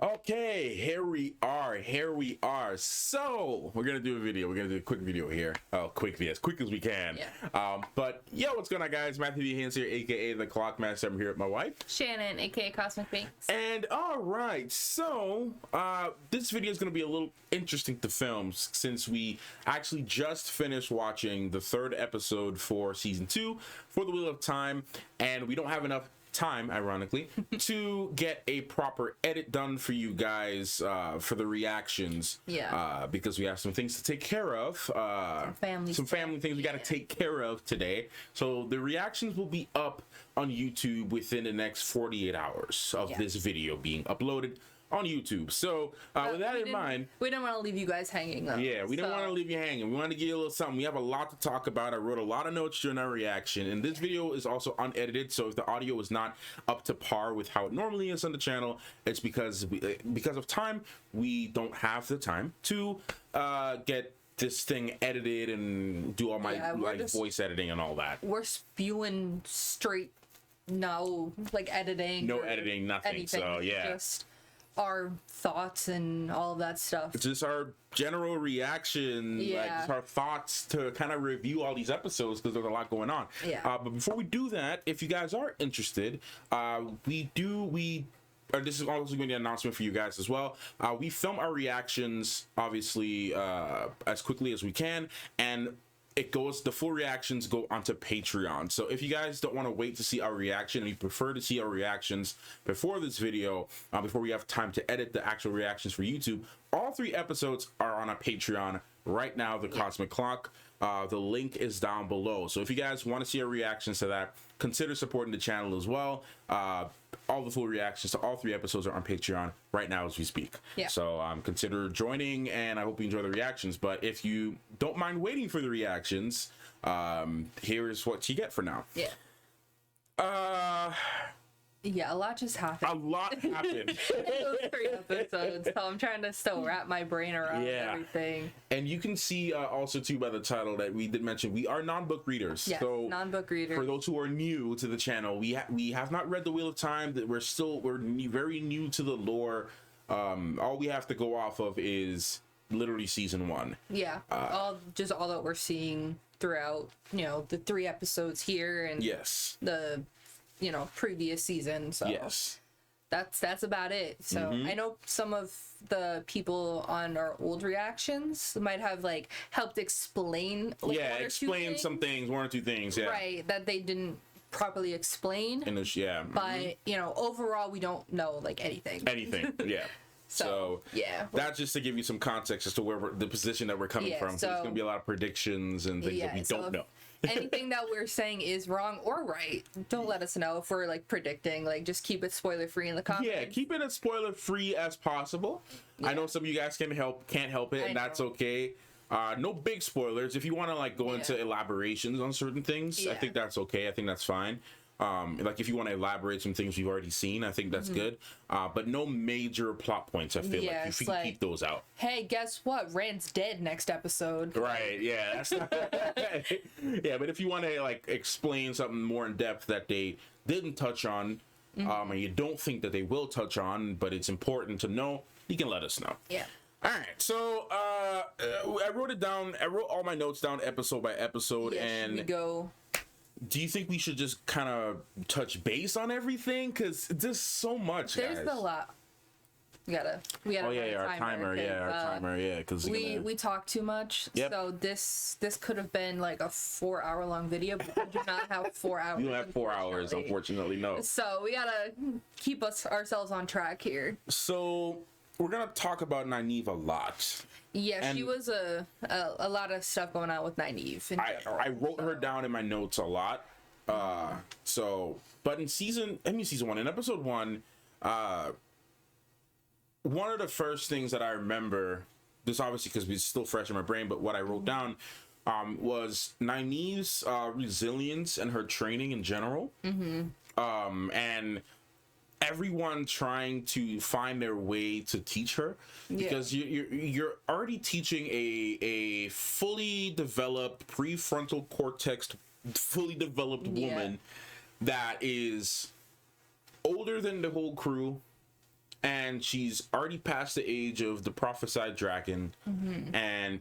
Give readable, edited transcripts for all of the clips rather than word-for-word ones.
Okay, here we are. So we're gonna do a video. We're gonna do a quick video here. Oh, quick, as quick as we can. Yeah. But yo, what's going on, guys? Matthew B. Hands here, aka the Clockmaster. I'm here with my wife, Shannon, aka Cosmic Banks. and all right. So this video is gonna be a little interesting to film since we actually just finished watching the third episode for season 2 for the Wheel of Time, and we don't have enough time, ironically, to get a proper edit done for you guys for the reactions. Because we have some things to take care of. Some family things we got to take care of today. So the reactions will be up on YouTube within the next 48 hours of this video being uploaded on YouTube. So with that in mind, we don't want to leave you guys hanging though. Yeah, we don't want to leave you hanging. We want to give you a little something. We have a lot to talk about. I wrote a lot of notes during our reaction, and this video is also unedited, so if the audio is not up to par with how it normally is on the channel, it's because of time. We don't have the time to get this thing edited and do all my voice editing and all that. We're spewing straight, no editing, editing, nothing. Anything. So yeah, just our thoughts and all of that stuff. It's just our general reaction, just our thoughts to kind of review all these episodes because there's a lot going on. But before we do that, if you guys are interested, this is also going to be an announcement for you guys as well. We film our reactions obviously as quickly as we can, and the full reactions go onto Patreon. So if you guys don't want to wait to see our reaction and you prefer to see our reactions before this video, before we have time to edit the actual reactions for YouTube, all 3 episodes are on a Patreon right now, the Cosmic Clock. The link is down below. So if you guys want to see our reactions to that, consider supporting the channel as well. All the full reactions to all 3 episodes are on Patreon right now as we speak. So consider joining, and I hope you enjoy the reactions. But if you don't mind waiting for the reactions, here's what you get for now. A lot just happened. A lot happened. In those 3 episodes, so I'm trying to still wrap my brain around everything. And you can see also too by the title that we did mention, we are non-book readers. Yes, so non-book readers. For those who are new to the channel, we have not read the Wheel of Time. That we're very new to the lore. All we have to go off of is literally season 1. All that we're seeing throughout, the 3 episodes here and the previous season. So that's about it. So I know some of the people on our old reactions might have helped explain explain some things, 1 or 2 things right, that they didn't properly explain in this, but overall we don't know anything. So that's just to give you some context as to where the position that we're coming from. So there's gonna be a lot of predictions and things that we don't know. Anything that we're saying is wrong or right, don't let us know if we're predicting. Just keep it spoiler free in the comments. Keep it as spoiler free as possible. I know some of you guys can't help it, and that's okay. No big spoilers. If you want to go into elaborations on certain things, I think that's okay. I think that's fine. If you want to elaborate some things you've already seen, I think that's good. But no major plot points. I feel like you should keep those out. Hey, guess what? Rand's dead next episode. Right? Yeah. That's not but if you want to explain something more in depth that they didn't touch on, and you don't think that they will touch on, but it's important to know, you can let us know. All right, so I wrote it down. I wrote all my notes down episode by episode, and we go. Do you think we should just kind of touch base on everything? Because there's so much, guys. There's a lot. We gotta. Our timer. Because we talk too much. So this could have been a 4-hour long video, but we do not have 4 hours. You don't have 4 hours, unfortunately, no. So we gotta keep ourselves on track here. So we're gonna talk about Nynaeve a lot. Yeah, she was a lot of stuff going on with Nynaeve. I wrote her down in my notes a lot. But in season 1, in episode 1, one of the first things that I remember, this obviously because it's still fresh in my brain, but what I wrote down was Nynaeve's resilience and her training in general. And everyone trying to find their way to teach her, because you're already teaching a fully developed prefrontal cortex, fully developed woman that is older than the whole crew, and and she's already past the age of the prophesied dragon,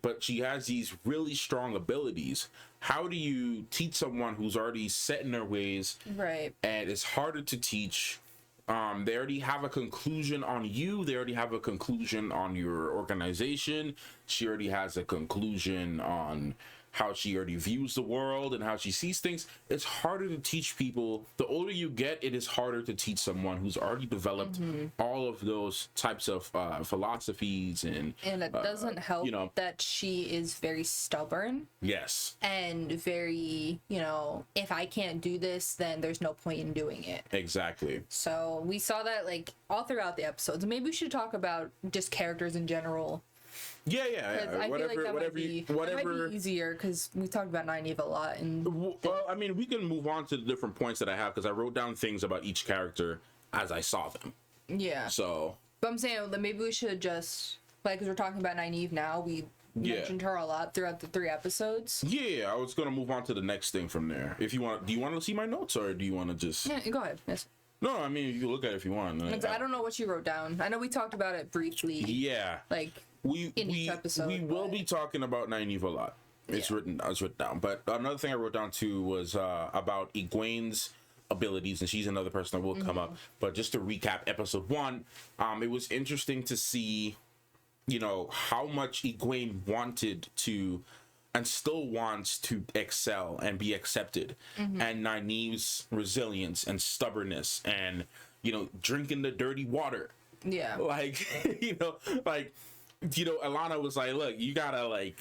but she has these really strong abilities. How do you teach someone who's already set in their ways, right? And it's harder to teach. They already have a conclusion on you. They already have a conclusion on your organization. She already has a conclusion on how she already views the world and how she sees things. It's harder to teach people. The older you get, it is harder to teach someone who's already developed all of those types of philosophies. And it doesn't help that she is very stubborn. Yes. And very, if I can't do this, then there's no point in doing it. Exactly. So we saw that like all throughout the episodes. Maybe we should talk about just characters in general. Yeah. I feel like that might be easier because we talked about Nynaeve a lot. Well, I mean, we can move on to the different points that I have because I wrote down things about each character as I saw them. Yeah. So. But I'm saying that maybe we should just because we're talking about Nynaeve now. We mentioned her a lot throughout the 3 episodes. Yeah, I was gonna move on to the next thing from there. If you want, do you want to see my notes or do you want to just? Yeah, go ahead. Yes. No, I mean you can look at it if you want. I don't know what you wrote down. I know we talked about it briefly. Yeah. Like. Each episode, we will be talking about Nynaeve a lot. It's written down. But another thing I wrote down too was about Egwene's abilities, and she's another person that will come up. But just to recap episode 1, it was interesting to see, how much Egwene wanted to and still wants to excel and be accepted, and Nynaeve's resilience and stubbornness and drinking the dirty water. Yeah. Alana was like, look, you gotta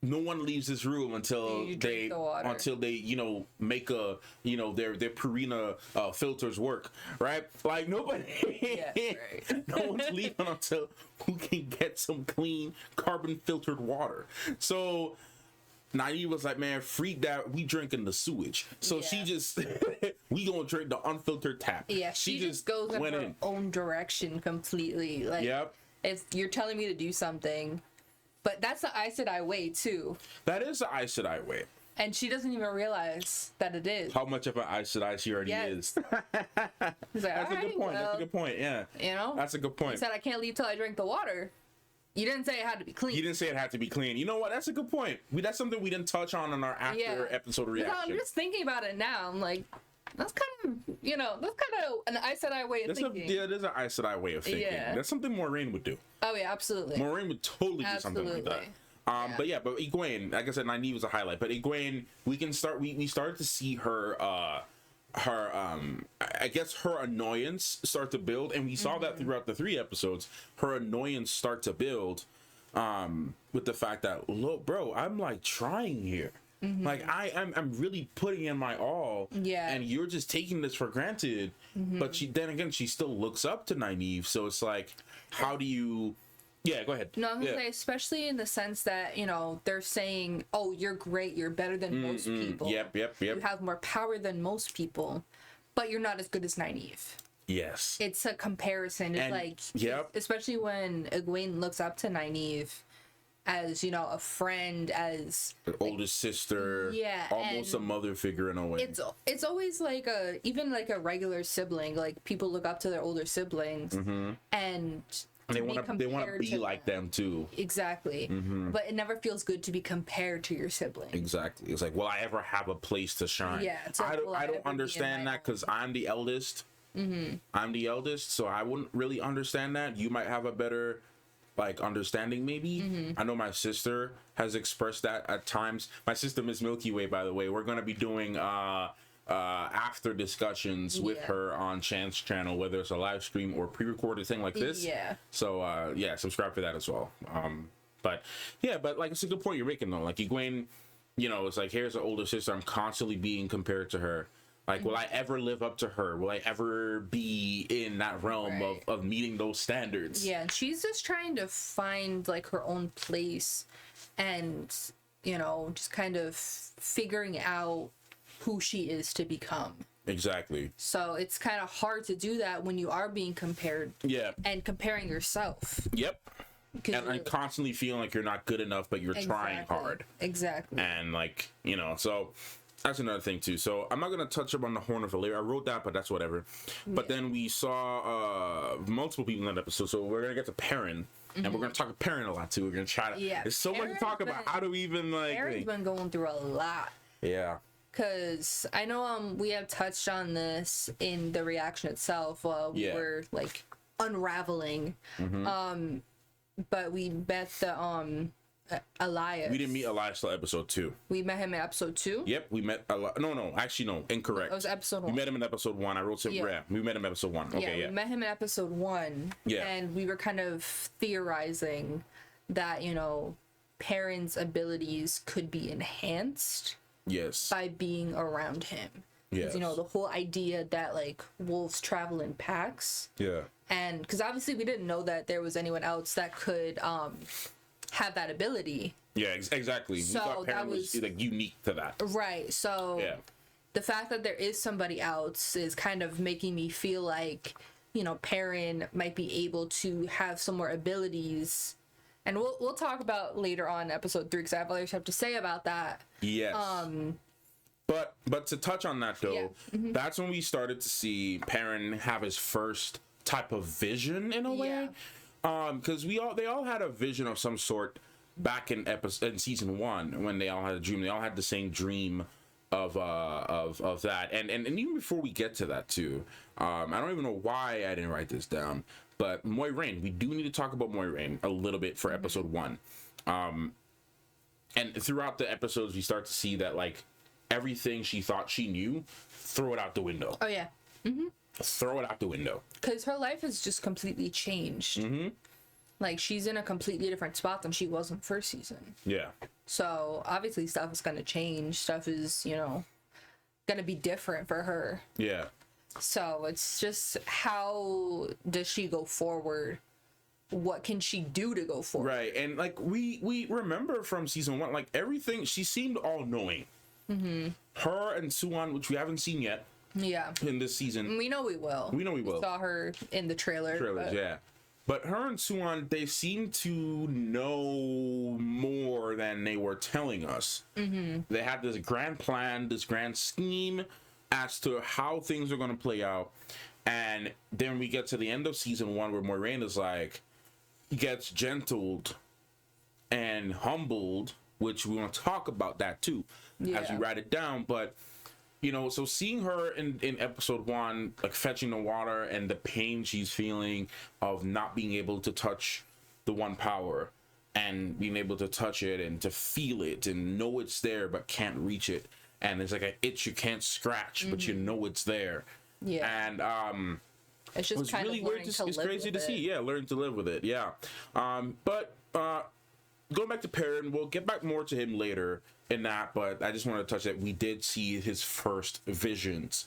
no one leaves this room until they make a their Purina filters work, right? Like nobody no one's leaving until who can get some clean carbon filtered water. So Nynaeve was like, man, freak that, we drinking the sewage. So she just we gonna drink the unfiltered tap. Yeah, she just goes in her own direction completely. Like, if you're telling me to do something, but that's the Aes Sedai way too. That is the Aes Sedai way. And she doesn't even realize that it is. How much of an Aes Sedai she already is. He's like, that's a good point. That's a good point. Yeah. That's a good point. He said, I can't leave till I drink the water. You didn't say it had to be clean. You didn't say it had to be clean. You know what? That's a good point. That's something we didn't touch on in our after episode reaction. I'm just thinking about it now. I'm like, that's kind of an Aes Sedai way of thinking. It is an Aes Sedai way of thinking. Yeah. That's something Moiraine would do. Oh yeah, absolutely. Moiraine would totally do something like that. But Egwene, like I said, Nynaeve was a highlight. But Egwene, we started to see her I guess her annoyance start to build, and we saw that throughout the 3 episodes. Her annoyance start to build with the fact that, look, bro, I'm like trying here. Like I'm really putting in my all, and you're just taking this for granted. But she still looks up to Nynaeve, so it's like, how do you? Yeah, go ahead. No, I'm gonna say, especially in the sense that they're saying, "Oh, you're great. You're better than most people. Yep. You have more power than most people, but you're not as good as Nynaeve." Yes. It's a comparison. It's especially when Egwene looks up to Nynaeve as a friend, as an older sister, almost a mother figure in a way. It's always like even a regular sibling. Like, people look up to their older siblings, and they want to be like them too. Exactly. But it never feels good to be compared to your sibling. Exactly. It's like, will I ever have a place to shine? Yeah. I don't understand that because I'm the eldest. I'm the eldest, so I wouldn't really understand that. You might have a better understanding maybe. I know my sister has expressed that at times. My sister, Miss Milky Way, by the way. We're going to be doing after discussions with her on Chan's channel, whether it's a live stream or pre-recorded thing like this. So subscribe for that as well. But like, it's a good point you're making though. Like, Egwene, it's like, here's an older sister, I'm constantly being compared to her. Like, will I ever live up to her? Will I ever be in that realm of meeting those standards? Yeah, and she's just trying to find her own place, and just kind of figuring out who she is to become. Exactly. So it's kind of hard to do that when you are being compared. Yeah. And comparing yourself. Yep. And constantly feeling like you're not good enough, but you're trying hard. Exactly. And so That's another thing too. So I'm not gonna touch up on the Horn of Valyria. I wrote that, but that's whatever. Yeah. But then we saw multiple people in that episode. So we're gonna get to Perrin, and we're gonna talk to Perrin a lot too. We're gonna try to. Yeah. There's so much to talk about. How do we even like? Perrin's been going through a lot. Yeah. Cause I know we have touched on this in the reaction itself. We were like unraveling. But we met the Elyas. We didn't meet Elyas till episode 2. We met him in episode 2? Yep, we met No, actually, no. Incorrect. It was episode 1. We met him in episode 1. I wrote some. Yeah, we met him in episode 1. Okay, we met him in episode 1. Yeah. And we were kind of theorizing that, you know, Perrin's abilities could be enhanced. Yes. By being around him. Yes. You know, the whole idea that, like, wolves travel in packs. Yeah. And, because obviously we didn't know that there was anyone else that could, have that ability. Yeah, exactly. So we thought Perrin was like unique to that. Right. So the fact that there is somebody else is kind of making me feel like, you know, Perrin might be able to have some more abilities. And we'll talk about later on episode 3 because I have other stuff to say about that. Yes. But to touch on that though, that's when we started to see Perrin have his first type of vision in a way. Because they all had a vision of some sort back in season 1 when they all had a dream. They all had the same dream of that, and even before we get to that too, I don't even know why I didn't write this down, but Moiraine, we do need to talk about Moiraine a little bit for episode 1, and throughout the episodes we start to see that like everything she thought she knew, throw it out the window. Oh yeah. Throw it out the window. Because her life has just completely changed. Like, she's in a completely different spot than she was in first season. Yeah. So, obviously, stuff is going to change. Stuff is, you know, going to be different for her. Yeah. So, it's just how does she go forward? What can she do to go forward? Right. And, like, we remember from season 1, like, everything, she seemed all-knowing. Her and Suan, which we haven't seen yet. Yeah. In this season. We know we will. We saw her in the trailers, yeah. But her and Suan, they seem to know more than they were telling us. They had this grand plan, this grand scheme as to how things are going to play out. And then we get to the end of season 1 where Moiraine is like, gets gentled and humbled, which we want to talk about that too as we write it down. But you know, so seeing her in episode 1, like fetching the water and the pain she's feeling of not being able to touch the one power and being able to touch it and to feel it and know it's there but can't reach it. And it's like an itch you can't scratch, but you know it's there. Yeah. And it's just kind really of weird. It's crazy to see. Yeah, learning to live with it. Yeah. But going back to Perrin, we'll get back more to him later in that, but I just want to touch that we did see his first visions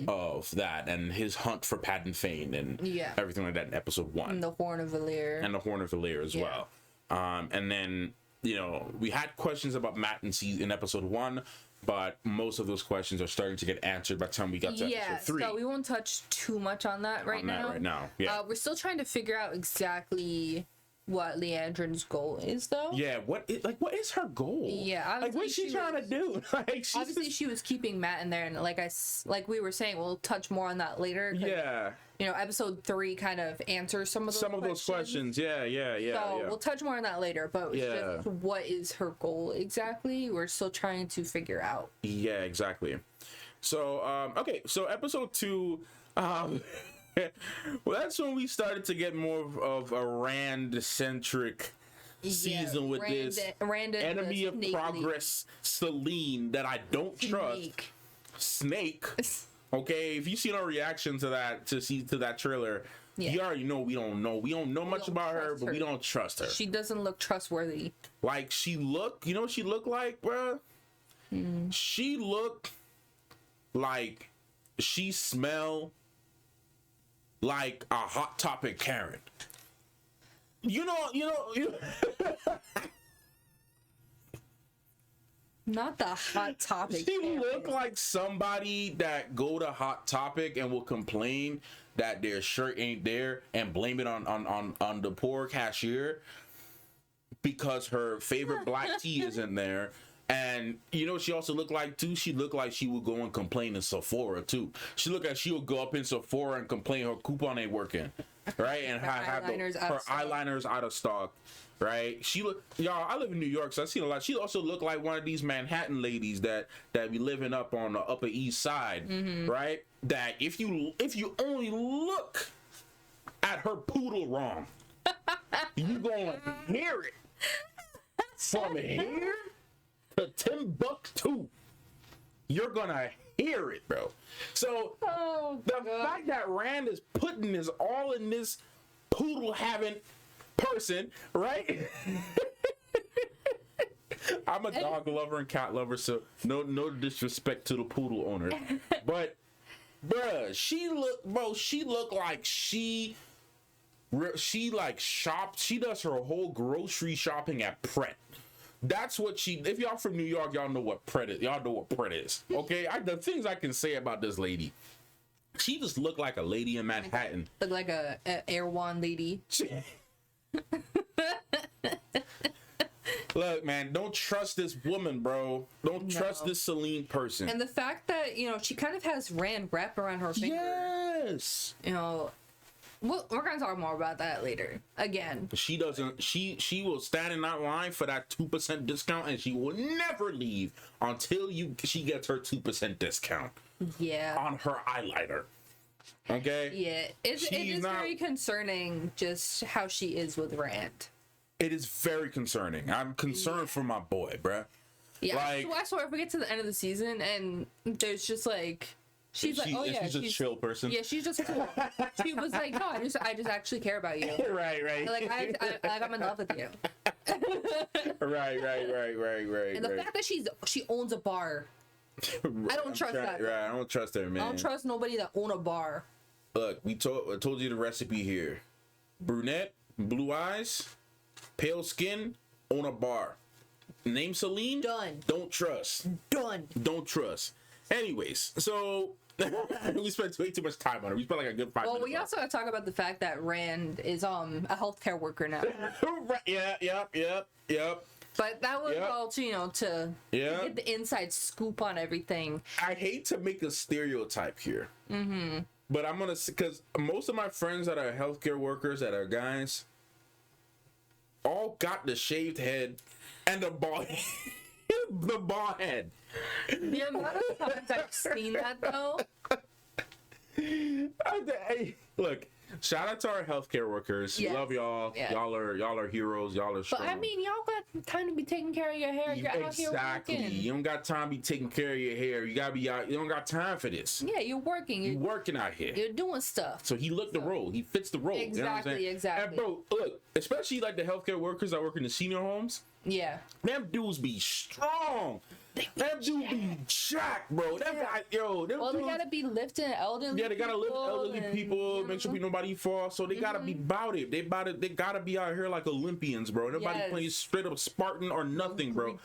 of that and his hunt for Padden Fane and everything like that in episode 1. And the Horn of Valyria as well. And then, you know, we had questions about Mat in episode 1, but most of those questions are starting to get answered by the time we got to episode 3. So we won't touch too much on that right now. Yeah. We're still trying to figure out exactly what Liandrin's goal is, though. Yeah, what is her goal? Yeah, like what's she trying to do? Like, obviously she was keeping Mat in there, and like we were saying, we'll touch more on that later. Yeah, you know, episode 3 kind of answers some of those questions. Yeah. So we'll touch more on that later. But just what is her goal exactly? We're still trying to figure out. Yeah, exactly. So okay, so episode 2. Well, that's when we started to get more of a Rand-centric season with this enemy of progress, Celine, that I don't trust. Snake. Okay, if you see our reaction to that trailer, you already know we don't know much about her, but we don't trust her. She doesn't look trustworthy. Like you know what she looked like, bruh? She looked like she smelled like a Hot Topic Karen. You know. Not the Hot Topic. She look like somebody that go to Hot Topic and will complain that their shirt ain't there and blame it on the poor cashier because her favorite black tea isn't there, And you know, she also looked like too. She looked like she would go and complain to Sephora too. She looked like she would go up in Sephora and complain her coupon ain't working, right? And have her eyeliners out of stock, right? She look, y'all. I live in New York, so I seen a lot. She also looked like one of these Manhattan ladies that be living up on the Upper East Side, right? That if you only look at her poodle wrong, you gonna hear it from here to Timbuktu. You're gonna hear it, bro. So the fact that Rand is putting this all in this poodle having person, right? I'm a dog lover and cat lover, so no disrespect to the poodle owner, but bruh, she looked like she like shops. She does her whole grocery shopping at Pret. That's what she. If y'all from New York, y'all know what Pret is. Y'all know what Pret is. Okay, the things I can say about this lady. She just looked like a lady in Manhattan. Look like a Erewhon lady. Look, man, don't trust this woman, bro. Don't trust this Celine person. And the fact that, you know, she kind of has Rand wrapped around her finger. Yes. You know, we're going to talk more about that later. Again. She doesn't, she will stand in that line for that 2% discount, and she will never leave until she gets her 2% discount. Yeah. On her eyeliner. Okay? Yeah. It is very concerning just how she is with Rand. It is very concerning. I'm concerned for my boy, bruh. Yeah, like, I swear, if we get to the end of the season and there's just like, she's just a chill person. Yeah, she's just cool. She was like, no, I just actually care about you. Right. Like I'm in love with you. Right. And the fact that she owns a bar, I don't trust that. Right, I don't trust her, man. I don't trust nobody that own a bar. Look, I told you the recipe here. Brunette, blue eyes, pale skin, own a bar. Name Celine. Done. Don't trust. Done. Don't trust. Anyways, so we spent way too much time on it. We spent like a good 5 minutes. Well, we also got to talk about the fact that Rand is a healthcare worker now. Yep. But that was all to get the inside scoop on everything. I hate to make a stereotype here. Mm-hmm. But I'm gonna, because most of my friends that are healthcare workers, that are guys, all got the shaved head and the bald the bald head. The amount of times I've seen that though. Look, shout out to our healthcare workers. Yes. Love y'all. Yes. Y'all are heroes. Y'all are strong. But I mean, y'all got time to be taking care of your hair. You're out here working. You don't got time to be taking care of your hair. You gotta be out. You don't got time for this. Yeah, you're working. You're working out here. You're doing stuff. So he looked the role. He fits the role. Exactly. You know exactly. And bro, look, especially like the healthcare workers that work in the senior homes. Yeah. Them dudes be strong. Them dudes be jacked, bro. Them guys, them dudes, they gotta be lifting elderly. Yeah, they gotta lift elderly people. Make sure nobody falls. So they gotta be about it. They gotta be out here like Olympians, bro. Nobody plays straight up Spartan or nothing, bro.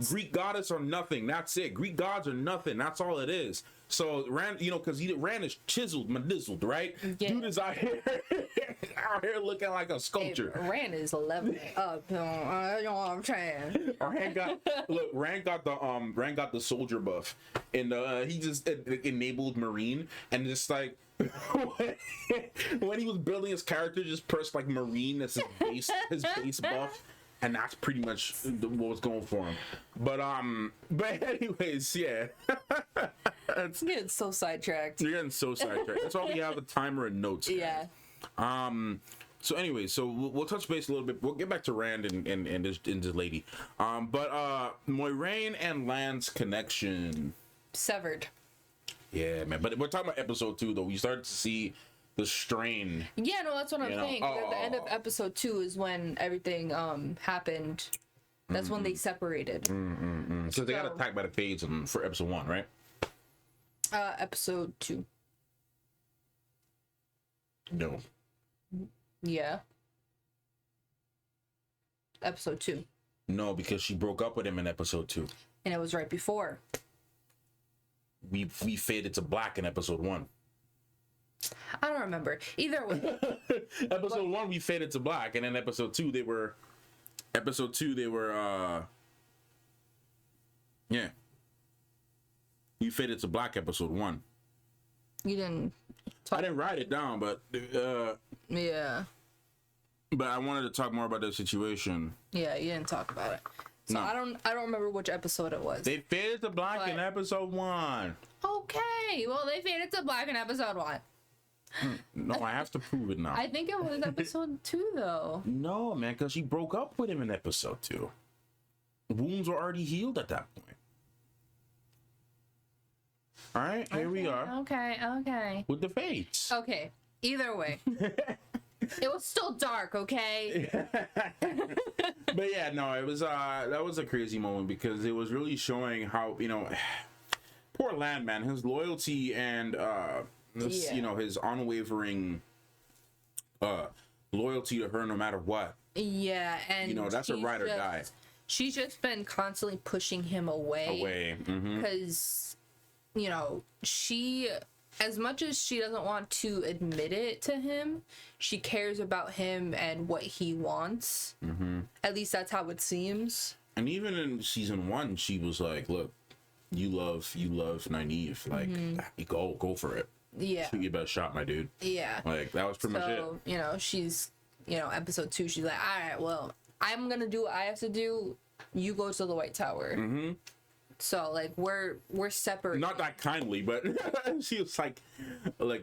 Greek goddess or nothing. That's it. Greek gods or nothing. That's all it is. So Rand, because Rand is chiseled, medizzled, right? Yeah. Dude is out here looking like a sculpture. Hey, Rand is leveling up. You know what I'm saying? Rand got the soldier buff, and he just enabled Marine, and just like when he was building his character, just pressed like Marine as his base buff. And that's pretty much what was going for him. But anyways, yeah. It's getting so sidetracked. You're getting so sidetracked. That's why we have a timer and notes. Yeah. So anyway, we'll touch base a little bit. We'll get back to Rand and this lady. But Moiraine and Lan's connection severed. Yeah, man. But we're talking about episode 2 though. We started to see the strain. Yeah, no, that's what I'm saying. At the end of episode 2 is when everything happened. That's when they separated. So they got attacked by the Fades for episode 1, right? Episode 2. No. Yeah. Episode 2. No, because she broke up with him in episode 2. And it was right before. We faded to black in episode 1. I don't remember. Either way. Episode 1 we faded to black, and then episode 2 they were Yeah. You faded to black episode 1. You didn't. I didn't write it down, but yeah. But I wanted to talk more about the situation. Yeah, you didn't talk about it. So no. I don't remember which episode it was. They faded to black in episode 1. Okay, well they faded to black in episode 1. No, I have to prove it now. I think it was episode 2 though. No, man, because she broke up with him in episode 2. Wounds were already healed at that point. All right, here we are. Okay. With the fates. Okay, either way. It was still dark, okay? But yeah, no, it was that was a crazy moment because it was really showing how, you know, poor Lan, man, his loyalty and you know, his unwavering loyalty to her no matter what. Yeah, and you know, that's a ride or die. She's just been constantly pushing him away. Because you know, she, as much as she doesn't want to admit it to him, she cares about him and what he wants. At least that's how it seems. And even in season 1, she was like, look, you love Nynaeve, like go for it. Yeah, shoot your best shot, my dude. Yeah, like that was pretty much it. You know, she's, you know, episode 2, she's like, all right, well, I'm gonna do what I have to do, you go to the White Tower. So like we're separate. Not that kindly, but she was like,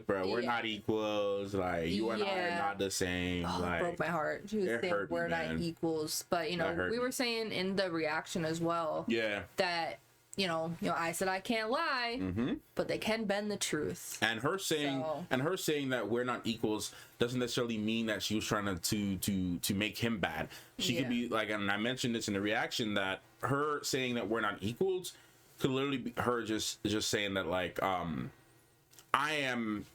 bro, we're not equals. Like you and I are not the same. Like, broke my heart. She was saying we're not equals, but you know, we were saying in the reaction as well. Yeah. That you know, I said I can't lie, but they can bend the truth. And her saying, that we're not equals doesn't necessarily mean that she was trying to make him bad. She could be like, and I mentioned this in the reaction, that her saying that we're not equals could literally be her just saying that like,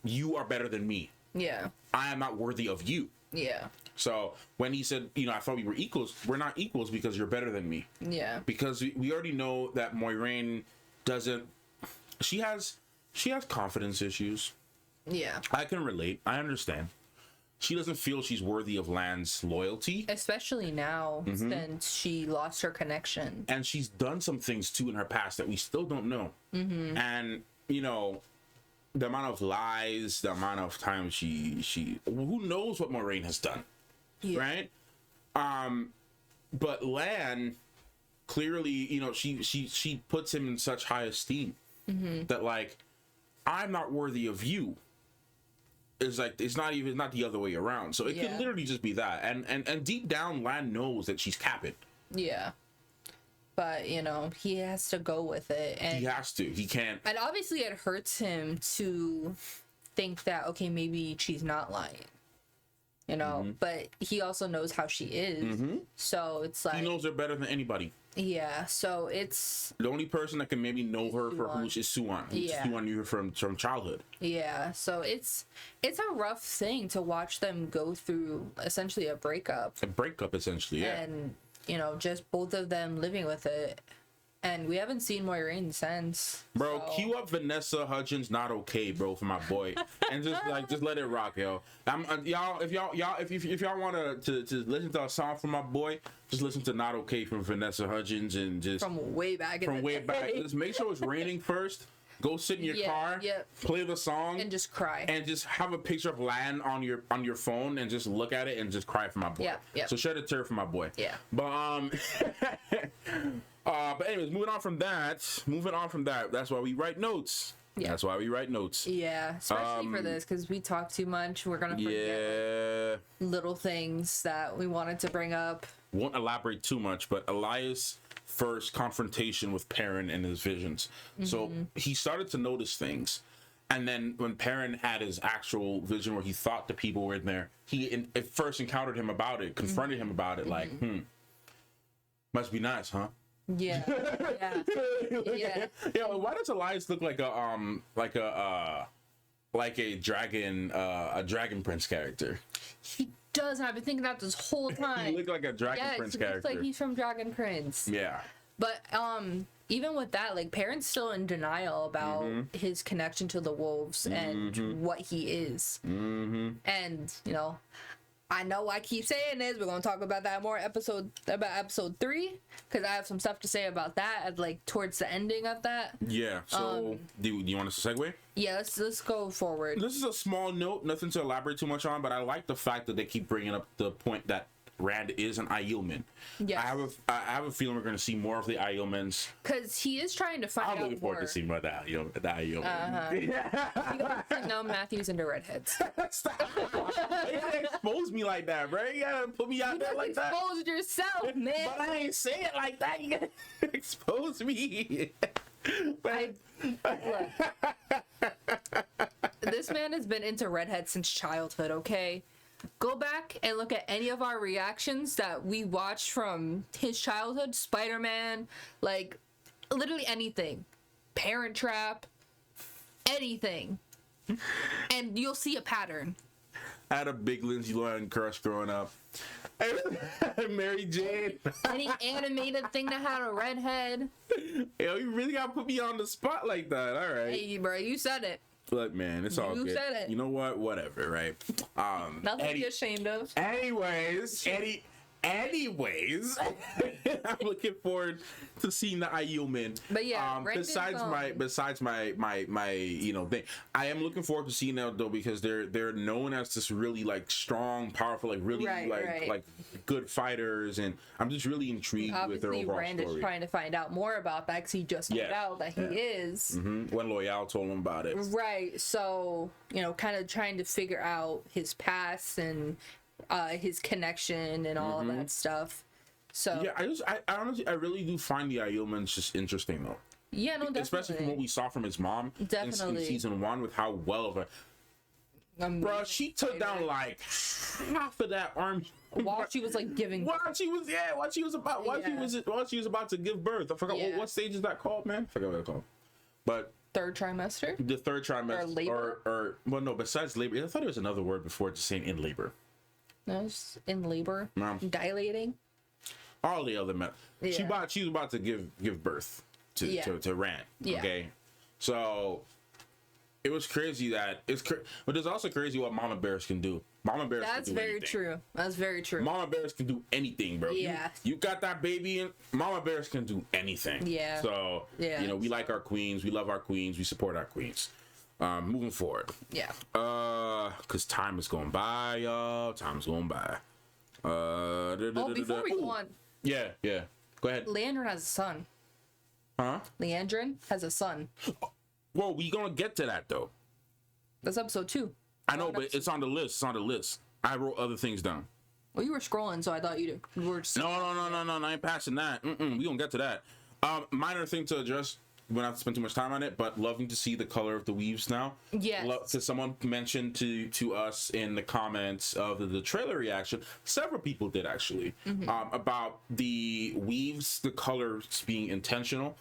you are better than me. Yeah. I am not worthy of you. Yeah. So when he said, you know, I thought we were equals, we're not equals because you're better than me. Yeah. Because we already know that Moiraine doesn't, she has confidence issues. Yeah. I can relate. I understand. She doesn't feel she's worthy of Lan's loyalty. Especially now, since she lost her connection. And she's done some things too in her past that we still don't know. And, you know, the amount of lies, the amount of times she who knows what Moiraine has done. Yeah. Right? But Lan clearly, you know, she puts him in such high esteem that like, I'm not worthy of you. It's like it's not the other way around. So it could literally just be that. And deep down, Lan knows that she's capping. Yeah. But, you know, he has to go with it. And he has to. He can't. And obviously it hurts him to think that, okay, maybe she's not lying. You know, but he also knows how she is. So it's like, he knows her better than anybody. Yeah, so it's the only person that can maybe know her for who is Suan. Suan knew her from childhood. Yeah, so it's a rough thing to watch them go through essentially a breakup. Essentially, yeah. And you know, just both of them living with it. And we haven't seen Moiraine since. Bro, so. Cue up Vanessa Hudgens Not Okay, bro, for my boy. And just let it rock, yo. Y'all, if y'all want to listen to a song from my boy, just listen to Not Okay from Vanessa Hudgens and just from way back. Just make sure it's raining first. Go sit in your car, play the song, and just cry. And just have a picture of Lan on your phone and just look at it and just cry for my boy. Yeah. So shed a tear for my boy. Yeah. But anyways, moving on from that, that's why we write notes. Yeah. That's why we write notes. Yeah, especially for this, because we talk too much. We're going to forget little things that we wanted to bring up. Won't elaborate too much, but Elyas' first confrontation with Perrin and his visions. So he started to notice things. And then when Perrin had his actual vision where he thought the people were in there, he at first encountered him about it, confronted him about it, like, must be nice, huh? Yeah. Yeah. Why does Elyas look like a dragon prince character? He does. I've been thinking that this whole time. He looked like a dragon prince character. Looks like he's from Dragon Prince. Yeah. But even with that, like Perrin's still in denial about his connection to the wolves and what he is. And you know, I know I keep saying this. We're gonna talk about that more episode 3, because I have some stuff to say about that at like towards the ending of that. Yeah. So do you want us to segue? Yeah, let's go forward. This is a small note, nothing to elaborate too much on, but I like the fact that they keep bringing up the point that Rand is an Aielman. Yeah, I have a feeling we're going to see more of the Aielmans, because he is trying to find out more. I'm looking forward to seeing more of the Aielman. No, Matthew's into redheads. Stop. You gotta expose me like that, bro. You gotta put me out there like that. Expose yourself, man. But I ain't say it like that. You gotta expose me. Look, this man has been into redheads since childhood, okay? Go back and look at any of our reactions that we watched from his childhood. Spider-Man, like, literally anything. Parent Trap, anything. And you'll see a pattern. I had a big Lindsay Lohan crush growing up. Mary Jane. Any animated thing that had a redhead. Yo, you really gotta put me on the spot like that. All right. Hey, bro, you said it. Look, man, it's all good. You said it. You know what? Whatever, right? Nothing to be ashamed of. Anyways, I'm looking forward to seeing the Aielman. But yeah, besides my thing, I am looking forward to seeing them though, because they're known as this really like strong, powerful, like really like good fighters, and I'm just really intrigued with their overall Rand story. Is trying to find out more about that, because he just found out that he is. Mm-hmm. When Loyal told him about it. Right. So kind of trying to figure out his past and his connection and all of that stuff. So yeah, I honestly really do find the Aielmans just interesting though. Yeah, no, definitely. Especially from what we saw from his mom in season 1, with how well of a bro, she took down like half of that army while she was like giving while she was about to give birth. I forgot what stage is that called, man. I forgot what it's called. But third trimester? The third trimester, or labor? or well, no, besides labor, I thought there was another word before just saying in labor. No, it's in labor. Dilating. All the other she was about to give birth to Rand. Yeah. Okay, so it was crazy but it's also crazy what mama bears can do. Mama bears. That's can do very anything. true. That's very true. Mama bears can do anything, bro. Yeah. You got that baby in. Mama bears can do anything. Yeah. So we like our queens. We love our queens. We support our queens. Moving forward. Yeah. Cause time is going by, y'all. Time's going by. Before we go on. Yeah. Go ahead. Liandrin has a son. Huh? Liandrin has a son. Well, we gonna get to that though. That's episode 2. I know, but it's on the list. I wrote other things down. Well, you were scrolling, so I thought you were. No. I ain't passing that. We gonna get to that. Minor thing to address. We don't have to spend too much time on it, but loving to see the color of the weaves now. Yes. Because someone mentioned to us in the comments of the trailer reaction, several people did actually, about the weaves, the colors being intentional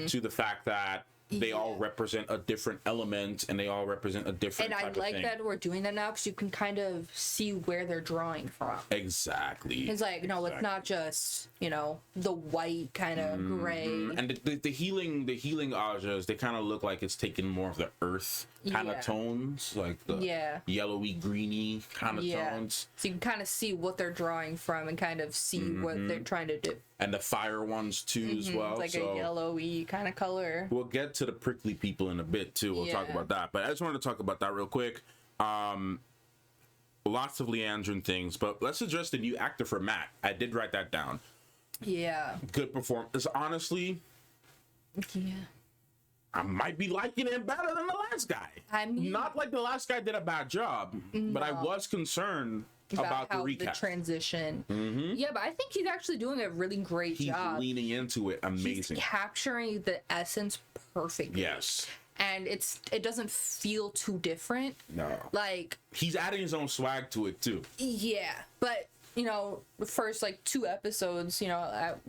to the fact that they all represent a different element and they all represent a different type of thing. And I like that we're doing that now, because you can kind of see where they're drawing from. Exactly. It's like, no, it's not just, the white kind of gray. And the healing Ajahs, they kind of look like it's taking more of the earth kind of tones, like the yellowy, greeny kind of tones. So you can kind of see what they're drawing from and kind of see what they're trying to do. And the fire ones too as well. It's like a yellowy kind of color. We'll get to the prickly people in a bit too. We'll talk about that. But I just wanted to talk about that real quick. Lots of Liandrin things, but let's address the new actor for Mat. I did write that down. Yeah. Good performance. Honestly. Yeah. I might be liking him better than the last guy. I mean, not like the last guy did a bad job, but I was concerned about the recast. The transition. Yeah, but I think he's actually doing a really great job. He's leaning into it. Amazing. He's capturing the essence perfectly. Yes. And it doesn't feel too different. No. Like, he's adding his own swag to it too. Yeah, but the first 2 episodes,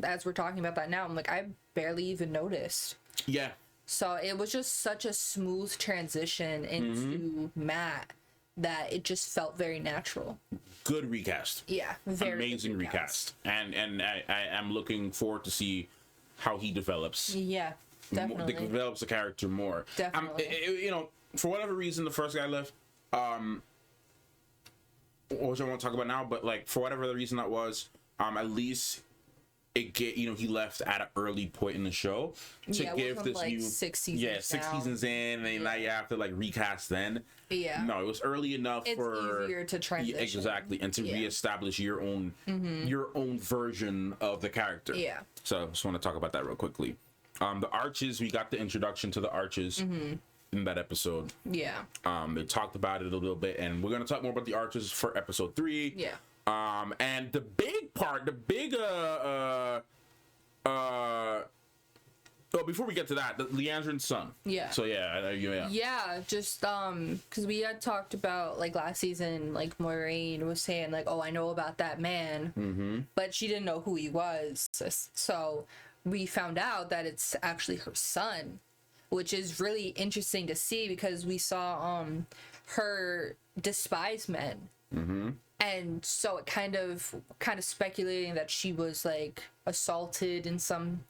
as we're talking about that now, I'm like, I barely even noticed. Yeah. So it was just such a smooth transition into Mat that it just felt very natural. Good recast. Yeah, very amazing recast. And I am looking forward to see how he develops. Yeah, definitely. Develops the character more. Definitely. For whatever reason, the first guy left. which I won't talk about now, but like for whatever the reason that was, at least he left at an early point in the show to give this like new 6 seasons. 6 seasons in, and now you have to like recast then. Yeah. No, it was early enough for easier to transition. Exactly, and to reestablish your own version of the character. Yeah. So just want to talk about that real quickly. The Arches, we got the introduction to the Arches in that episode. Yeah. They talked about it a little bit, and we're gonna talk more about the Arches for episode 3. Yeah. And the big part, before we get to that, the Liandrin's son. Yeah. So yeah, just because we had talked about like last season, like Moiraine was saying like, oh, I know about that man, but she didn't know who he was. So we found out that it's actually her son, which is really interesting to see because we saw her despise men. And so it kind of speculating that she was like assaulted in some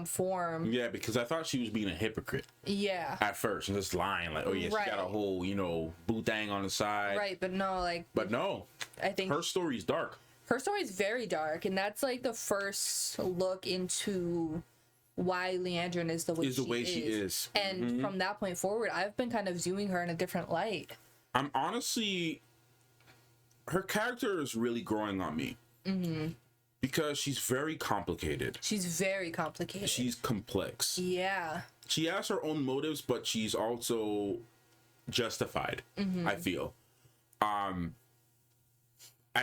form. Yeah, because I thought she was being a hypocrite. Yeah. At first, and just lying like, oh yeah, she got a whole boot thing on the side. Right, but no, I think her story's dark. Her story's very dark, and that's like the first look into why Liandrin is the way she is. And from that point forward, I've been kind of viewing her in a different light. I'm honestly, her character is really growing on me. Because she's very complicated. She's very complicated. She's complex. Yeah. She has her own motives, but she's also justified, I feel. I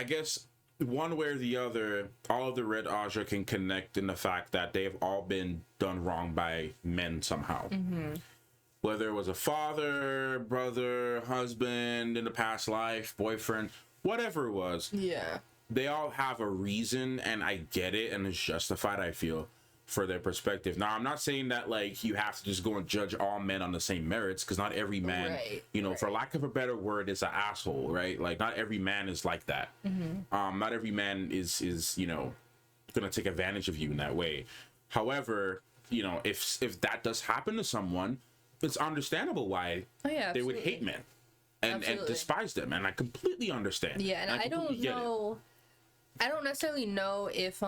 guess one way or the other, all of the Red Ajah can connect in the fact that they've all been done wrong by men somehow. Whether it was a father, brother, husband in the past life, boyfriend, whatever it was. Yeah. They all have a reason, and I get it, and it's justified, I feel, for their perspective. Now, I'm not saying that, like, you have to just go and judge all men on the same merits, because not every man, for lack of a better word, is an asshole, right? Like, not every man is like that. Not every man is gonna take advantage of you in that way. However, if that does happen to someone, it's understandable why they would hate men and despise them, and I completely understand. Yeah, and I don't know... I don't necessarily know if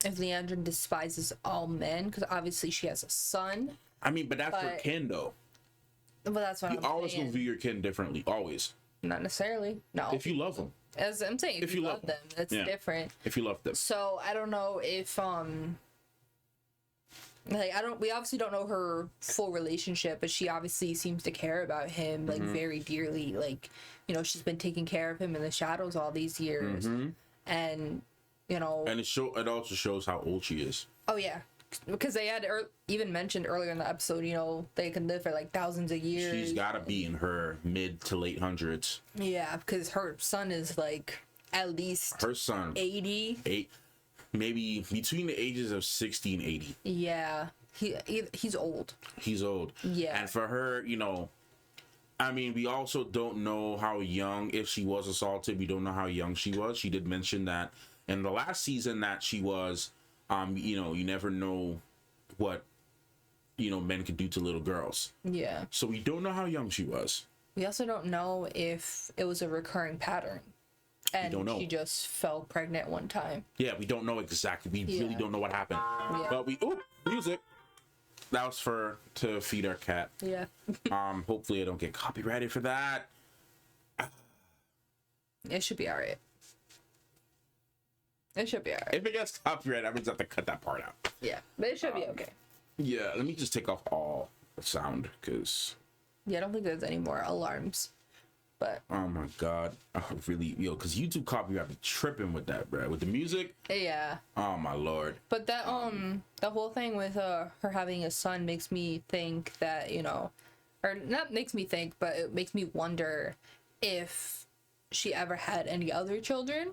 Liandrin despises all men, because obviously she has a son. I mean, but that's her kin, though. Well, that's what I'm saying. You always will view your kin differently, always. Not necessarily. No. If you love them. As I'm saying, if you love them, that's different. If you love them. So I don't know if we obviously don't know her full relationship, but she obviously seems to care about him like very dearly. Like, she's been taking care of him in the shadows all these years, and and it also shows how old she is. Oh yeah, because they had even mentioned earlier in the episode, they can live for like thousands of years. She's got to be in her mid to late hundreds. Yeah, because her son is like at least 80. Maybe between the ages of 60 and 80. Yeah. He's old. He's old. Yeah. And for her, I mean, we also don't know how young, if she was assaulted, we don't know how young she was. She did mention that in the last season that she was, you never know what, men could do to little girls. Yeah. So we don't know how young she was. We also don't know if it was a recurring pattern. And she just fell pregnant one time. Yeah, we don't know exactly. We really don't know what happened. Yeah. But music. That was to feed our cat. Yeah. Hopefully I don't get copyrighted for that. It should be alright. If it gets copyrighted, I'm just have to cut that part out. Yeah, but it should be okay. Yeah, let me just take off all the sound, because... Yeah, I don't think there's any more alarms. But oh my god, really, because YouTube copyright be tripping with that, bro, with the music. Yeah. Oh my lord. But that the whole thing with her having a son makes me think that or not makes me think, but it makes me wonder if she ever had any other children,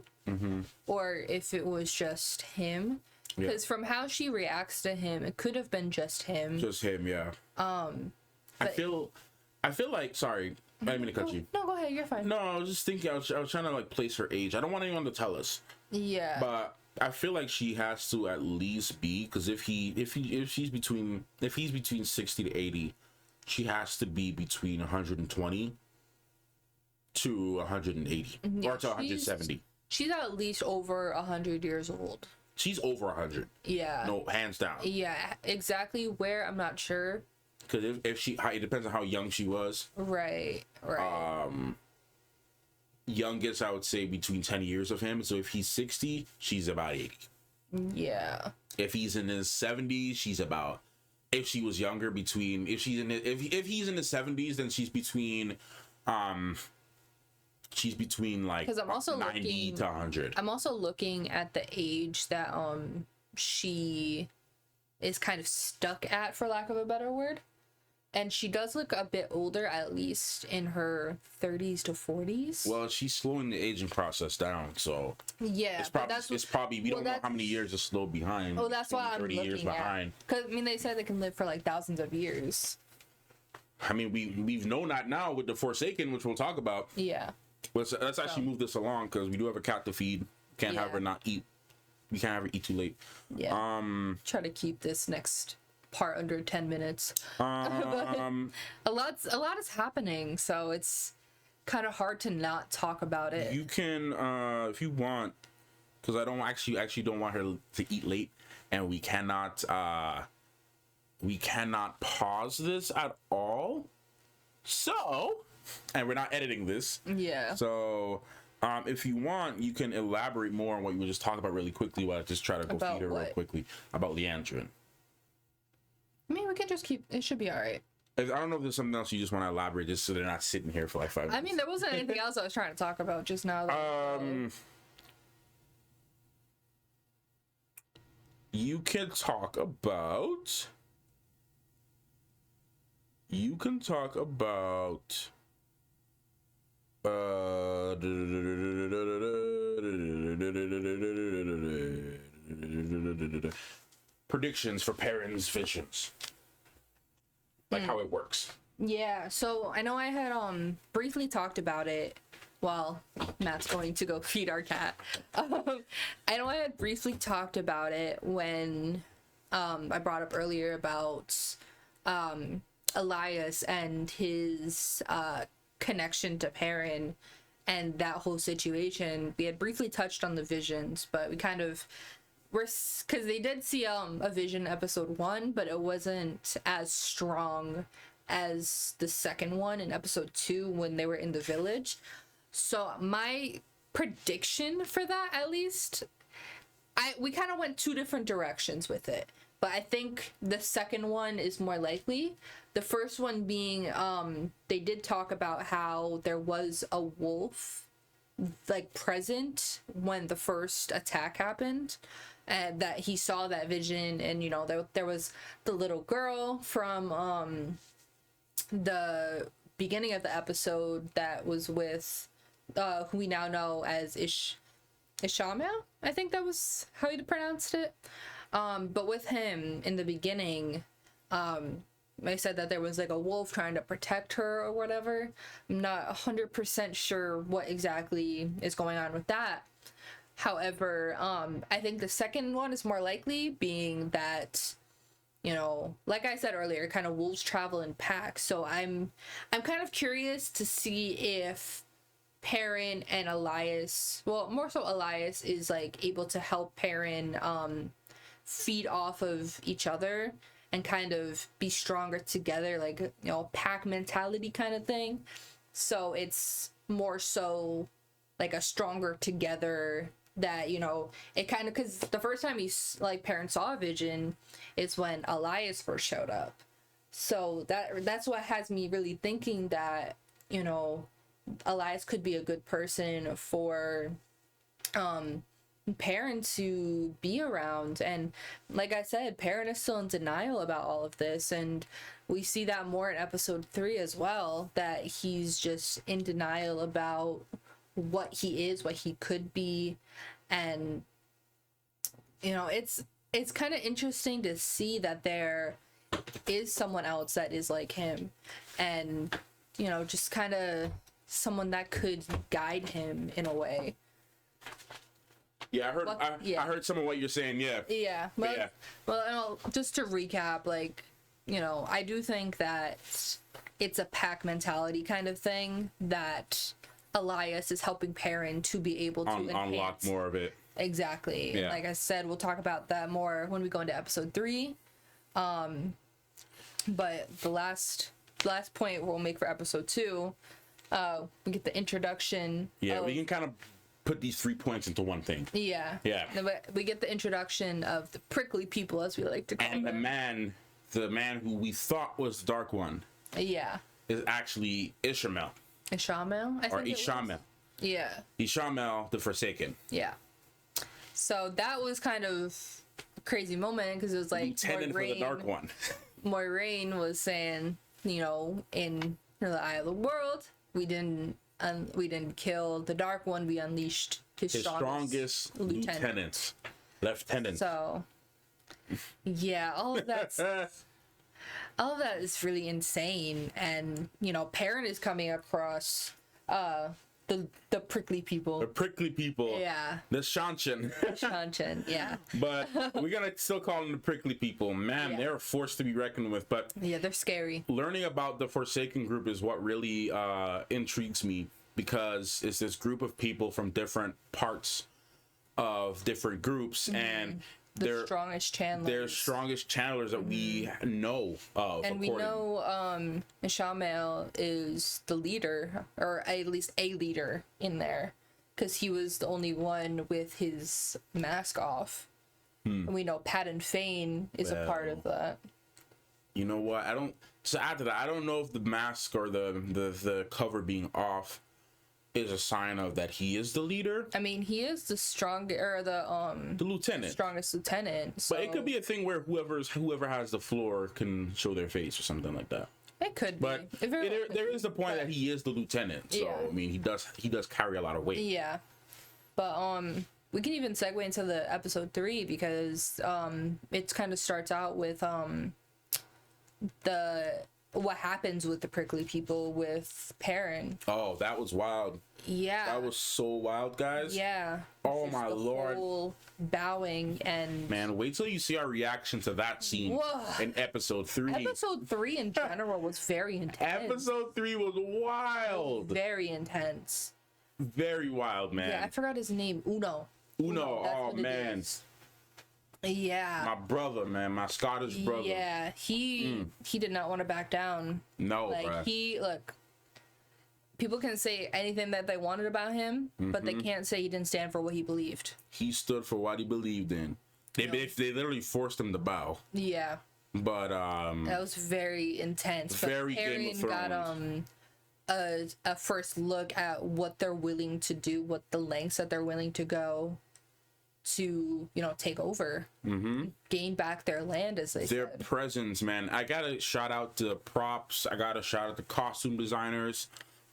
or if it was just him. Because from how she reacts to him, it could have been just him. Just him, yeah. I feel like, sorry. I didn't mean to cut you. No, go ahead. You're fine. No, I was just thinking. I was trying to place her age. I don't want anyone to tell us. Yeah. But I feel like she has to at least be, because if he's between 60 to 80, she has to be between 120 to 180 or to 170. She's at least over 100 years old. She's over 100. Yeah. No, hands down. Yeah, exactly where, I'm not sure. Because if she, it depends on how young she was. Right. Youngest, I would say between 10 years of him. So if he's 60, she's about 80. Yeah. If he's in his 70s, she's about. If she was younger, if he's in the 70s, then she's between like, because I'm also 90 to 100. I'm also looking at the age that she is kind of stuck at, for lack of a better word. And she does look a bit older, at least in her 30s to 40s. Well, she's slowing the aging process down, so yeah, it's probably we don't know how many years is slow behind. Oh, that's why I'm looking years behind. Because I mean, they said they can live for like thousands of years. I mean, we've known that now with the Forsaken, which we'll talk about. Yeah. Let's actually move this along, because we do have a cat to feed. Can't have her not eat. We can't have her eat too late. Yeah. Try to keep this next part under 10 minutes. A lot is happening, so it's kind of hard to not talk about it. You can, if you want, because I don't actually don't want her to eat late, and we cannot pause this at all. So, and we're not editing this. Yeah. So, if you want, you can elaborate more on what you were just talking about really quickly while I just try to go feed her real quickly about Liandrin. I mean, we can just keep. It should be all right. I don't know if there's something else you just want to elaborate, just so they're not sitting here for like 5 minutes. I mean, there wasn't anything else I was trying to talk about just now. You can talk about. Predictions for Perrin's visions, like how it works. Yeah, so I know I had briefly talked about it while Matt's going to go feed our cat. I know I had briefly talked about it when I brought up earlier about Elyas and his connection to Perrin and that whole situation. We had briefly touched on the visions, but we kind of because they did see a vision episode 1, but it wasn't as strong as the second one in episode 2 when they were in the village. So my prediction for that, at least, we kind of went 2 different directions with it, but I think the second one is more likely. The first one being they did talk about how there was a wolf like present when the first attack happened, and that he saw that vision, and you know there was the little girl from the beginning of the episode that was with who we now know as Ishama, I think that was how he pronounced it. But with him in the beginning, I said that there was like a wolf trying to protect her or whatever. I'm not 100% sure what exactly is going on with that. However, I think the second one is more likely, being that, you know, like I said earlier, kind of wolves travel in packs. So I'm kind of curious to see if Perrin and Elyas, well, more so Elyas, is like able to help Perrin feed off of each other and kind of be stronger together, like, you know, pack mentality kind of thing. So it's more so like a stronger together that, you know, it kind of, because the first time Perrin saw a vision is when Elyas first showed up. So that's what has me really thinking that, you know, Elyas could be a good person for Perrin to be around. And like I said, Perrin is still in denial about all of this, and we see that more in episode 3 as well, that he's just in denial about what he is, what he could be. And you know, it's kind of interesting to see that there is someone else that is like him, and you know, just kind of someone that could guide him in a way. Yeah, I heard some of what you're saying. Yeah. Well, just to recap, like, you know, I do think that it's a pack mentality kind of thing, that Elyas is helping Perrin to be able to unlock more of it. Exactly. Yeah. Like I said, we'll talk about that more when we go into episode 3. But the last point we'll make for episode 2, we get the introduction. Yeah, we can kind of put these 3 points into one thing. Yeah. But we get the introduction of the prickly people, as we like to call them. And the man who we thought was the Dark One. Yeah. Is actually Ishamel. Ishamel? Ishamel. Yeah. Ishamel the Forsaken. Yeah. So that was kind of a crazy moment because it was like Lieutenant for the Dark One. Moiraine was saying, in the Eye of the World, we didn't kill the Dark One. We unleashed his strongest lieutenant. So, yeah, all of that is really insane. And Perrin is coming across the prickly people. The prickly people. Yeah. The Seanchan. Seanchan, yeah. But we're gonna still call them the prickly people. Man, they're a force to be reckoned with. But yeah, they're scary. Learning about the Forsaken group is what really intrigues me, because it's this group of people from different parts of different groups, and they're strongest channelers. They're strongest channelers that we know of. And we know Ishamel is the leader, or at least a leader in there, because he was the only one with his mask off. And we know Padan Fane is a part of that. You know what? So after that, I don't know if the mask or the cover being off is a sign of that he is the leader. I mean, he is the the lieutenant, strongest lieutenant. So. But it could be a thing where whoever has the floor can show their face or something like that. It could but be. There is the point that he is the lieutenant. So I mean, he does carry a lot of weight. Yeah, but we can even segue into the episode 3 because it kind of starts out with what happens with the prickly people with Perrin. Oh, that was wild. Yeah. That was so wild, guys. Yeah. Oh my lord. Whole bowing and man, wait till you see our reaction to that scene in episode 3. Episode 3 in general was very intense. Episode 3 was wild. Very intense. Very wild, man. Yeah, I forgot his name. Uno. Oh man. Yeah. My brother, man, my Scottish brother. Yeah, he did not want to back down. No, like bruh. People can say anything that they wanted about him, but they can't say he didn't stand for what he believed. He stood for what he believed in. They literally forced him to bow. Yeah. But that was very intense. Very Game of Thrones. Got a first look at what they're willing to do, what the lengths that they're willing to go to take over, gain back their land, as they their said. Presence, man. I gotta shout out to props. I gotta shout out to costume designers,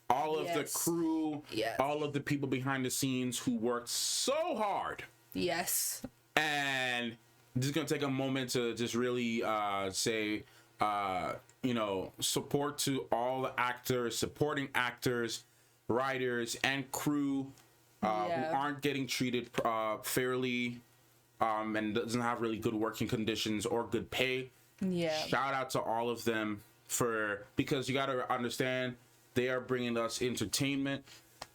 all of the crew, all of the people behind the scenes who worked so hard. Yes. And just gonna take a moment to just really say support to all the actors, supporting actors, writers, and crew who aren't getting treated fairly and doesn't have really good working conditions or good pay. Yeah. Shout out to all of them because you got to understand, they are bringing us entertainment.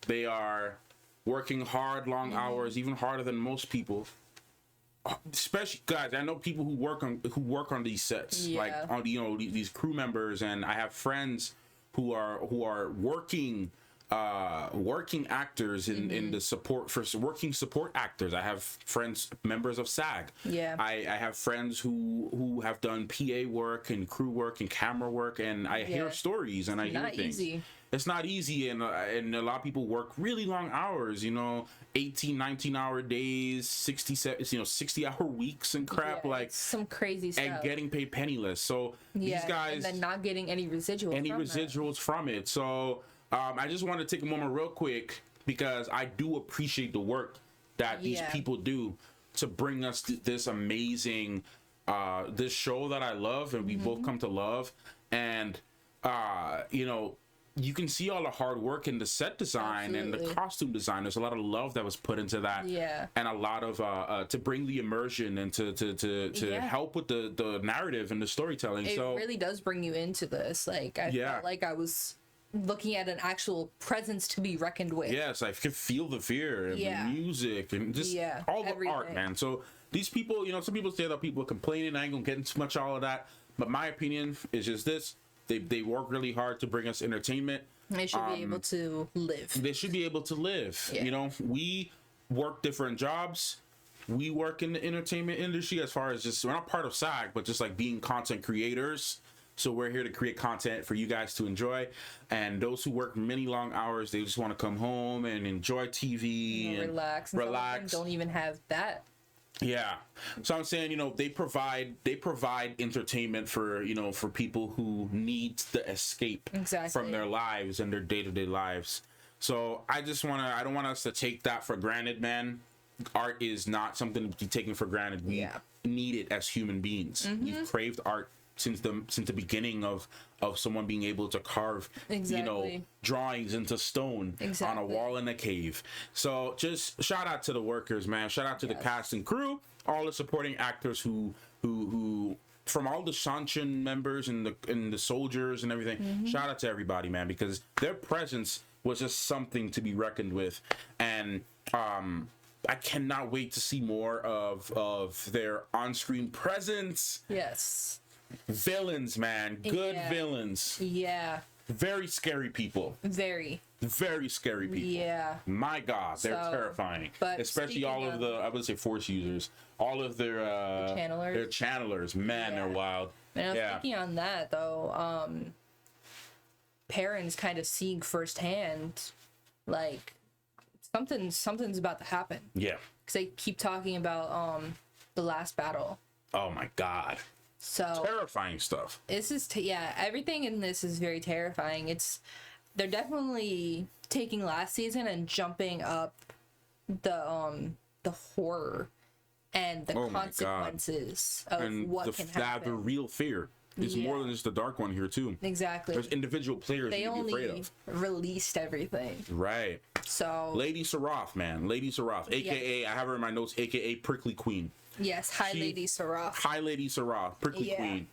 They are working hard, long hours, even harder than most people. Especially guys, I know people who work on these sets, like on these crew members, and I have friends who are working actors in the support actors. I have friends, members of SAG. Yeah. I have friends who have done PA work and crew work and camera work, and I hear stories and I hear things. Easy. It's not easy, and a lot of people work really long hours, 18, 19-hour days, 60-hour weeks and crap, like some crazy stuff, and getting paid penniless. So these guys, and then not getting any residuals from it. So I just want to take a moment real quick, because I do appreciate the work that these people do to bring us this amazing this show that I love and we both come to love. And you can see all the hard work in the set design and the costume design. There's a lot of love that was put into that, and a lot of to bring the immersion and to help with the narrative and the storytelling. It really does bring you into this. Like I felt like I was looking at an actual presence to be reckoned with. Yes, I could feel the fear and the music and just all the art, man. So these people, you know, some people say that people are complaining. I ain't gonna get into much all of that, but my opinion is just this: they work really hard to bring us entertainment. They should be able to live. They should be able to live. You know, we work different jobs. We work in the entertainment industry as far as just, we're not part of SAG, but just like being content creators. So we're here to create content for you guys to enjoy. And those who work many long hours, they just want to come home and enjoy TV and relax. Don't even have that. Yeah. So I'm saying, you know, they provide entertainment for, you know, for people who need the escape from their lives and their day-to-day lives. So I don't want us to take that for granted, man. Art is not something to be taken for granted. We need it as human beings. We've craved art since the beginning of someone being able to carve you know, drawings into stone on a wall in a cave. So just shout out to the workers, man. Shout out to the cast and crew, all the supporting actors who from all the Seanchan members and the soldiers and everything. Shout out to everybody, man, because their presence was just something to be reckoned with. And I cannot wait to see more of their on-screen presence. Yes. Villains, man. Good villains. Yeah. Very scary people. Very scary people. Yeah. My God, they're terrifying. But especially all of the, I would say, Force users. All of their channelers. Their channelers. Man, they're wild. And I was thinking on that, though, Perrin's kind of seeing firsthand, like, something's about to happen. Yeah. Because they keep talking about the last battle. Oh, my God. So terrifying stuff. This is everything in this is very terrifying. They're definitely taking last season and jumping up the horror and the consequences of what can happen. The real fear. It's more than just the dark one here too. Exactly. There's individual players they you can be afraid of. Released everything. Right. So Lady Suroth, man. Lady Suroth. AKA, I have her in my notes, AKA Prickly Queen. Yes, Lady Suroth. High Lady Suroth, Prickly Queen.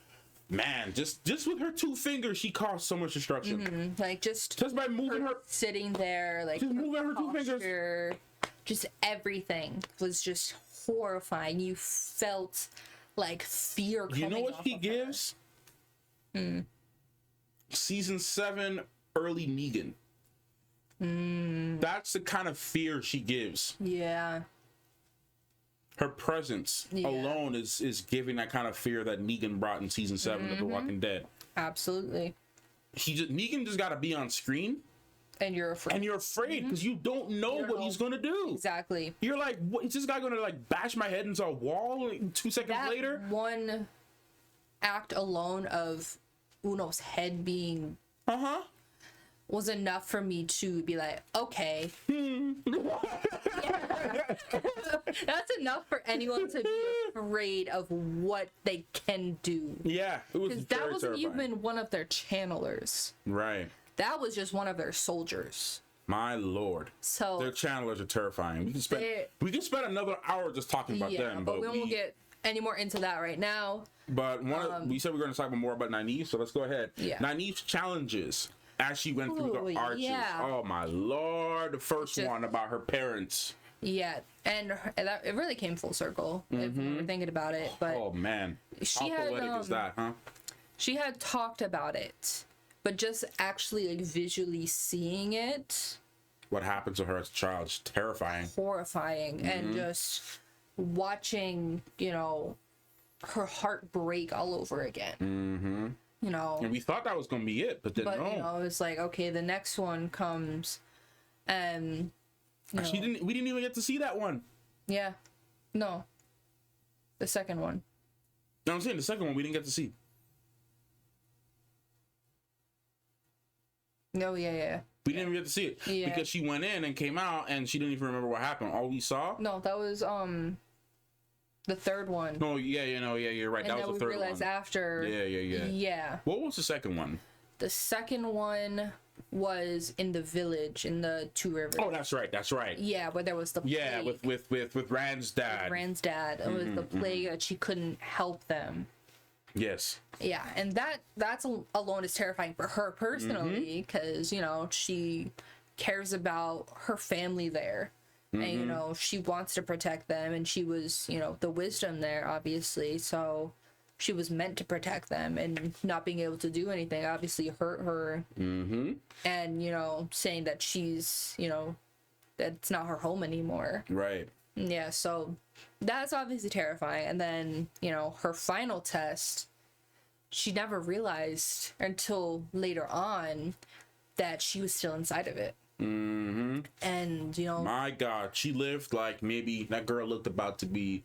Man, just with her 2 fingers, she caused so much destruction. Like just by moving her sitting there, like just moving her 2 fingers. Just everything was just horrifying. You felt like fear coming. You know what he gives? Season 7, early Negan. That's the kind of fear she gives. Yeah. Her presence alone is giving that kind of fear that Negan brought in season 7 of The Walking Dead. Absolutely. Negan just got to be on screen. And you're afraid. Because you don't know what he's going to do. Exactly. You're like, what, is this guy going to like bash my head into a wall 2 seconds later? One act alone of Uno's head being was enough for me to be like, okay. That's enough for anyone to be afraid of what they can do. Yeah, it was that wasn't even one of their channelers. Right. That was just one of their soldiers. My lord. So their channelers are terrifying. We can spend another hour just talking about them, but we won't get any more into that right now. But we said we were going to talk more about Nynaeve, so let's go ahead. Yeah. Nynaeve's challenges as she went through the arches. Yeah. Oh my lord! The first one about her parents. Yeah, and it really came full circle if we were thinking about it. But oh man, how poetic is that, huh? She had talked about it, but just actually like visually seeing it. What happened to her as a child is terrifying. Horrifying, and just watching, you know, her heart break all over again. You know, and we thought that was gonna be it, but then no. You know, it's like, okay, the next one comes, and we didn't even get to see that one. Yeah, no, the second one. No, I'm saying the second one we didn't get to see. No, yeah. We didn't even get to see it because she went in and came out, and she didn't even remember what happened. All we saw. No, that was the third one. No, you're right. And that was the third one. We realized after. Yeah. What was the second one? The second one was in the village in the 2 rivers. Oh, that's right. Yeah, where there was the plague. Yeah, with Rand's dad. It was the plague that she couldn't help them. Yes. Yeah, and that's alone is terrifying for her personally, because she cares about her family there, and she wants to protect them, and she was the wisdom there, obviously, so she was meant to protect them, and not being able to do anything obviously hurt her. And saying that she's that's not her home anymore. Right. Yeah, so that's obviously terrifying. And then her final test, she never realized until later on that she was still inside of it. And my God, she lived like, maybe that girl looked about to be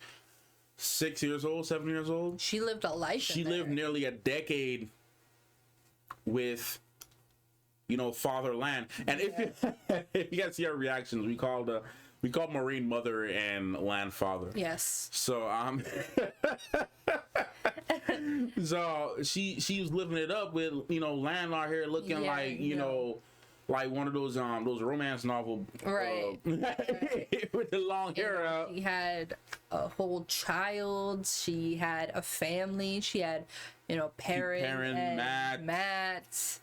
6 years old, 7 years old. She lived a life. She lived nearly a decade with Father Lan. And if you guys see our reactions, we called Moiraine mother and Lan father. Yes. So so she was living it up with Lan out here looking like like one of those romance novel, right. with the long hair out. She had a whole child. She had a family. She had Perrin and Mat,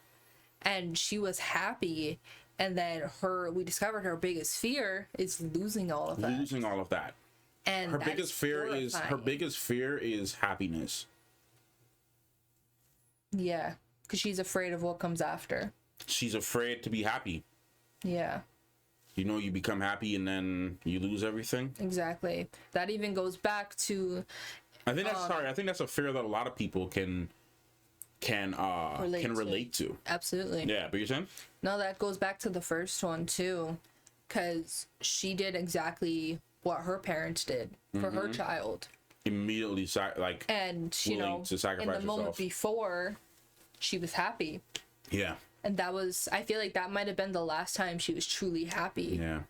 and she was happy. And then we discovered her biggest fear is losing all of that. And her biggest fear is happiness. Yeah, because she's afraid of what comes after. She's afraid to be happy. Yeah. You become happy and then you lose everything. Exactly. That even goes back to. I think that's a fear that a lot of people can relate to. Absolutely. Yeah, but you're saying? No, that goes back to the first one too, because she did exactly what her parents did for her child. Immediately, and to sacrifice in the moment before, she was happy. Yeah. And I feel like that might have been the last time she was truly happy. Yeah.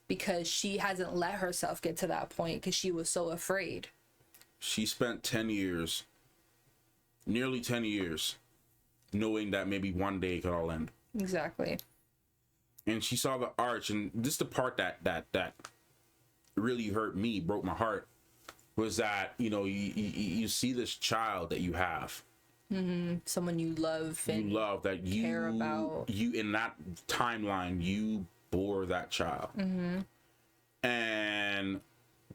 Because she hasn't let herself get to that point because she was so afraid. She spent nearly 10 years, knowing that maybe one day it could all end. Exactly. And she saw the arch, and this is the part that really hurt me, broke my heart, was that you see this child that you have. Someone you love and that you care about. You in that timeline, you bore that child, and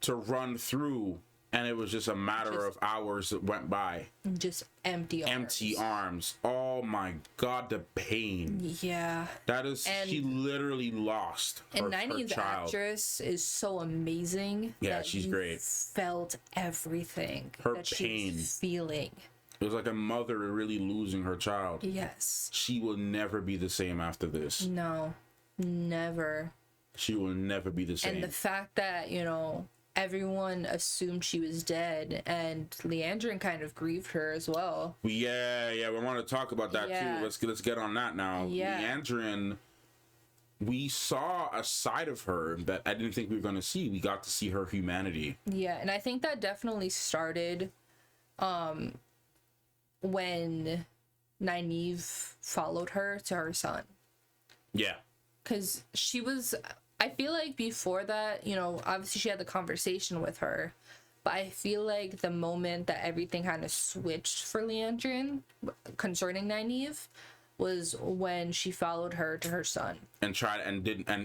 to run through, and it was just a matter of hours that went by. Just empty arms. Oh my God, the pain. Yeah. That is, she literally lost her child. And Nynaeve's actress is so amazing. Yeah, she's great. Felt everything. Her pain. She was feeling. It was like a mother really losing her child. Yes. She will never be the same after this. No, never. She will never be the same. And the fact that, everyone assumed she was dead, and Liandrin kind of grieved her as well. Yeah, we want to talk about that too. Let's get on that now. Yeah. Liandrin, we saw a side of her that I didn't think we were going to see. We got to see her humanity. Yeah, and I think that definitely started when Nynaeve followed her to her son. Yeah. Because I feel like before that, obviously she had the conversation with her, but I feel like the moment that everything kind of switched for Liandrin concerning Nynaeve was when she followed her to her son. And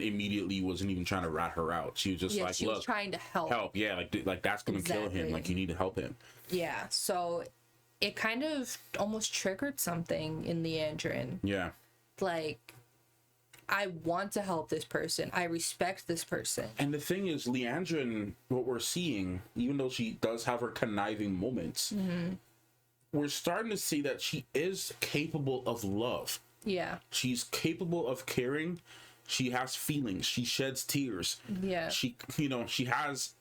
immediately wasn't even trying to rat her out. She was just she was trying to help. Yeah, like that's going to kill him. Like, you need to help him. Yeah, so it kind of almost triggered something in Liandrin. Yeah. Like, I want to help this person. I respect this person. And the thing is, Liandrin, what we're seeing, even though she does have her conniving moments, we're starting to see that she is capable of love. Yeah. She's capable of caring. She has feelings. She sheds tears. Yeah. She has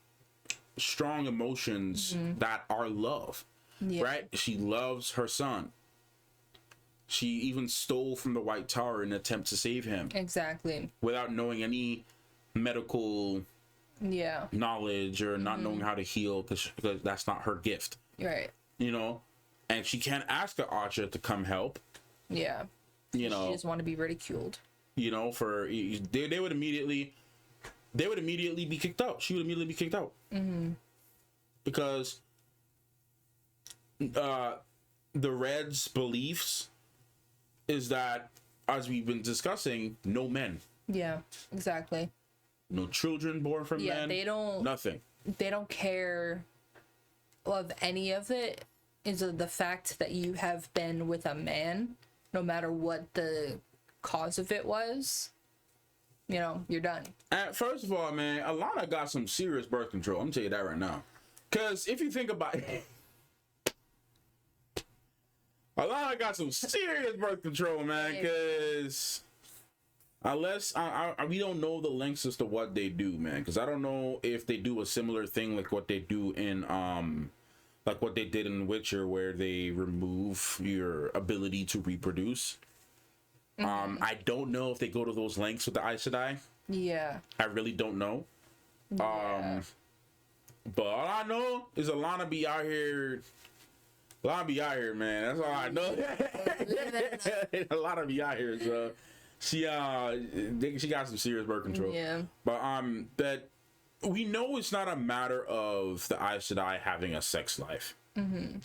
strong emotions that are love. Yeah. Right? She loves her son. She even stole from the White Tower in an attempt to save him. Exactly. Without knowing any medical knowledge or not knowing how to heal, because that's not her gift. Right. And she can't ask Ajah to come help. Yeah. She doesn't want to be ridiculed. They would immediately be kicked out. She would immediately be kicked out. Because the Reds' beliefs is that, as we've been discussing, no men. Yeah, exactly. No children born from men. They don't. Nothing. They don't care of any of it. Is the fact that you have been with a man, no matter what the cause of it was. You know, you're done. First of all, man, Alana got some serious birth control. I'm gonna tell you that right now. Because if you think about it, Alana got some serious birth control, man. Because unless we don't know the lengths as to what they do, man. Because I don't know if they do a similar thing like what they do in like what they did in Witcher, where they remove your ability to reproduce. I don't know if they go to those lengths with the Aes Sedai. Yeah. I really don't know. Yeah. But all I know is Alana be out here. Alana be out here, man. That's all I know. Alana be out here, so she got some serious birth control. Yeah. But we know it's not a matter of the Aes Sedai having a sex life. Mm-hmm.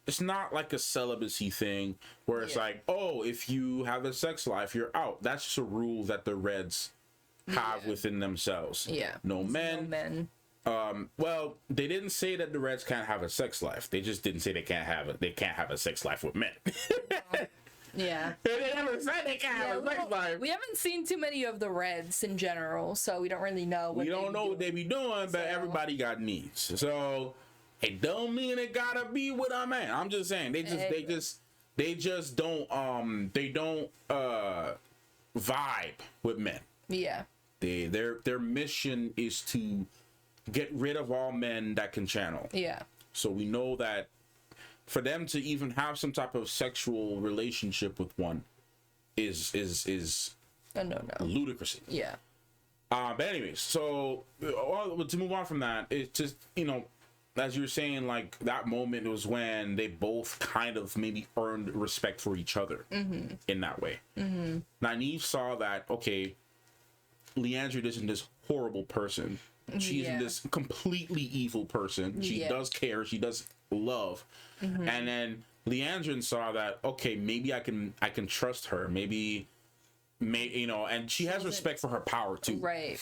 It's not like a celibacy thing where it's like, oh, if you have a sex life, you're out. That's just a rule that the Reds have within themselves. Yeah. No men. Well, they didn't say that the Reds can't have a sex life. They just didn't say they can't have a sex life with men. Yeah. They never said they can't have a sex life. We haven't seen too many of the Reds in general, so we don't really know what what they be doing, but everybody got needs. So it don't mean it gotta be with a man. I'm just saying they just don't vibe with men. Yeah. Their mission is to get rid of all men that can channel. Yeah. So we know that for them to even have some type of sexual relationship with one is no. ludicrous. Yeah. But anyways, so to move on from that, it's just, you know, as you were saying, like that moment was when they both kind of maybe earned respect for each other in that way. Mm-hmm. Nynaeve saw that, okay, Liandrin isn't this horrible person. She isn't this completely evil person. She does care. She does love. Mm-hmm. And then Liandrin saw that, okay, maybe I can trust her. Maybe, you know, and she has respect for her power too. Right.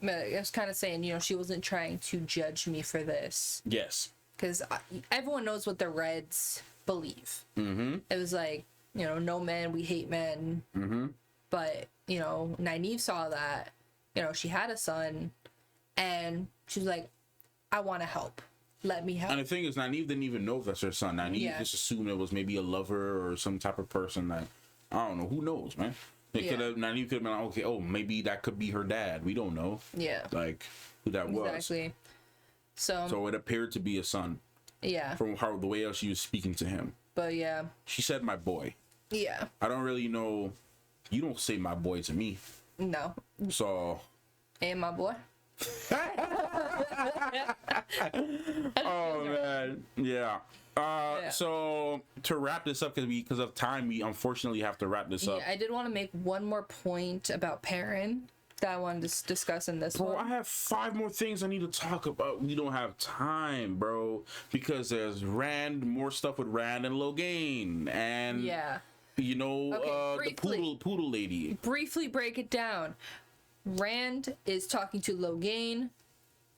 I was kind of saying, you know, she wasn't trying to judge me for this. Yes. Because everyone knows what the Reds believe. Mm-hmm. It was like, you know, no men, we hate men. Mm-hmm. But, you know, Nynaeve saw that, you know, she had a son, and she was like, I want to help. Let me help. And the thing is, Nynaeve didn't even know if that's her son. Nynaeve just assumed it was maybe a lover or some type of person that, I don't know, who knows, man? Nynaeve could have been like, okay, oh, maybe that could be her dad. We don't know. Yeah. Like, who that was. Exactly. So it appeared to be a son. Yeah. From the way else she was speaking to him. But yeah. She said my boy. Yeah. I don't really know. You don't say my boy to me. No. So. Hey, my boy. Oh, man. Yeah. So to wrap this up, because of time, we unfortunately have to wrap this up. I did want to make one more point about Perrin that I wanted to discuss in this one. I have 5 more things I need to talk about. We don't have time, bro, because there's more stuff with Rand and Logain, and you know, the poodle lady. Briefly break it down. Rand is talking to Logain,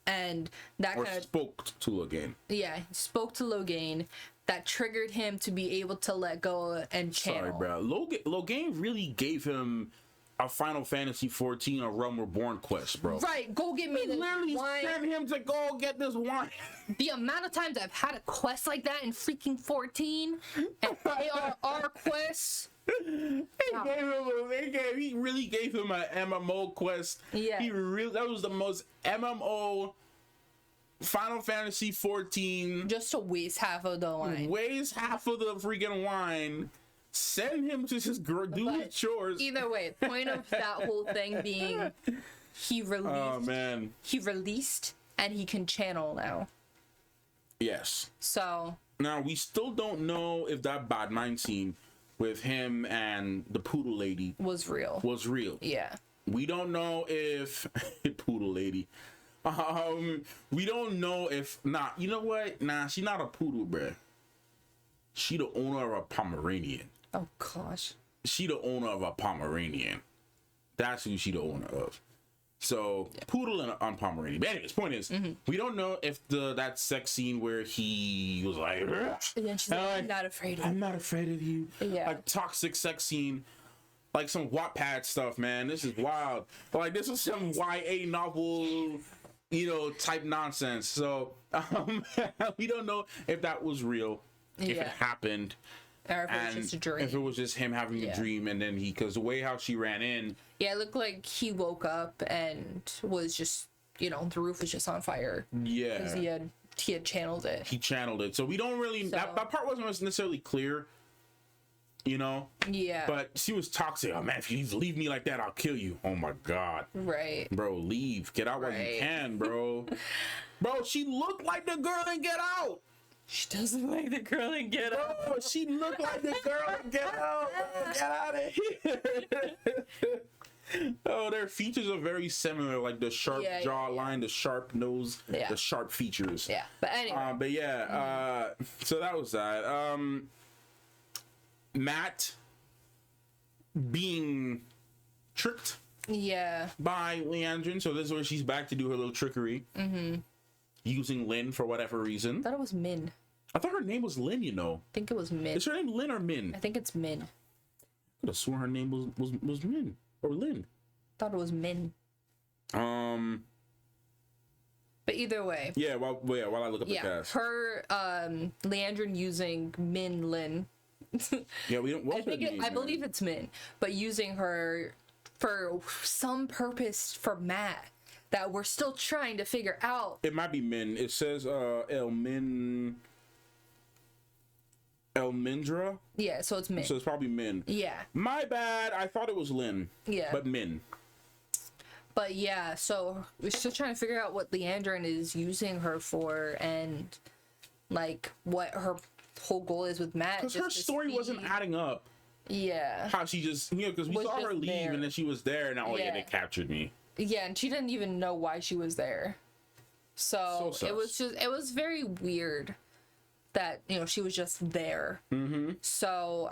and that kind of spoke to Logain. Yeah, he spoke to Logain. That triggered him to be able to let go and channel. Sorry, bro. Logain really gave him a Final Fantasy 14 or Realm Reborn quest, bro. Right, go get me this literally wine. Sent him to go get this wine. The amount of times I've had a quest like that in freaking 14 and ARR quests. He really gave him an MMO quest. Yeah. That was the most MMO Final Fantasy 14. Just to waste half of the wine. Waste half of the freaking wine. Send him to just do his chores. Either way, point of that whole thing being he released. Oh man. He released and he can channel now. Yes. So now we still don't know if that bad mind scene with him and the poodle lady was real. Yeah. We don't know if poodle lady. We don't know if you know what? Nah, she's not a poodle, bruh. she the owner of a Pomeranian. Oh gosh. She the owner of a Pomeranian. That's who she the owner of. So Poodle and on Pomeranian. But anyways, point is, we don't know if that sex scene where he was like, and she's like, I'm not afraid of you. I'm not afraid of you. Yeah. Like toxic sex scene, like some Wattpad stuff, man. This is wild. Like this was some YA novel, type nonsense. So we don't know if that was real, if it happened. Or if it was just a dream. If it was just him having a dream, and then because the way how she ran in. Yeah, it looked like he woke up and was just, the roof was just on fire. Yeah. Because he had channeled it. He channeled it. So we don't really, that part wasn't necessarily clear, Yeah. But she was toxic. Oh man, if you leave me like that, I'll kill you. Oh my God. Right. Bro, leave. Get out while you can, bro. Bro, she looked like the girl in Get Out. She doesn't like the girl and Get Out. Oh, she looked like the girl and Get Out. Get out of here. Oh, their features are very similar, like the sharp jawline, the sharp nose, the sharp features. Yeah, but anyway. So that was that. Mat being tricked. Yeah. By Liandrin, so this is where she's back to do her little trickery. Using Lynn for whatever reason. I thought it was Min. I thought her name was Lynn, I think it was Min. Is her name Lynn or Min? I think it's Min. I could have sworn her name was Min or Lynn. I thought it was Min. But either way. Yeah, while I look up the cast. Her Liandrin using Min Lynn. Yeah, we don't. I believe it's Min, but using her for some purpose for Mat that we're still trying to figure out. It might be Min. It says Elmindra. Yeah, so it's Min. So it's probably Min. Yeah. My bad. I thought it was Lynn. Yeah. But Min. But yeah, so we're still trying to figure out what Liandrin is using her for and like what her whole goal is with Mat. Because her story wasn't adding up. Yeah. How she just, because we saw her leave there. And then she was there and now they captured me. Yeah, and she didn't even know why she was there. So it was very weird that, she was just there. So,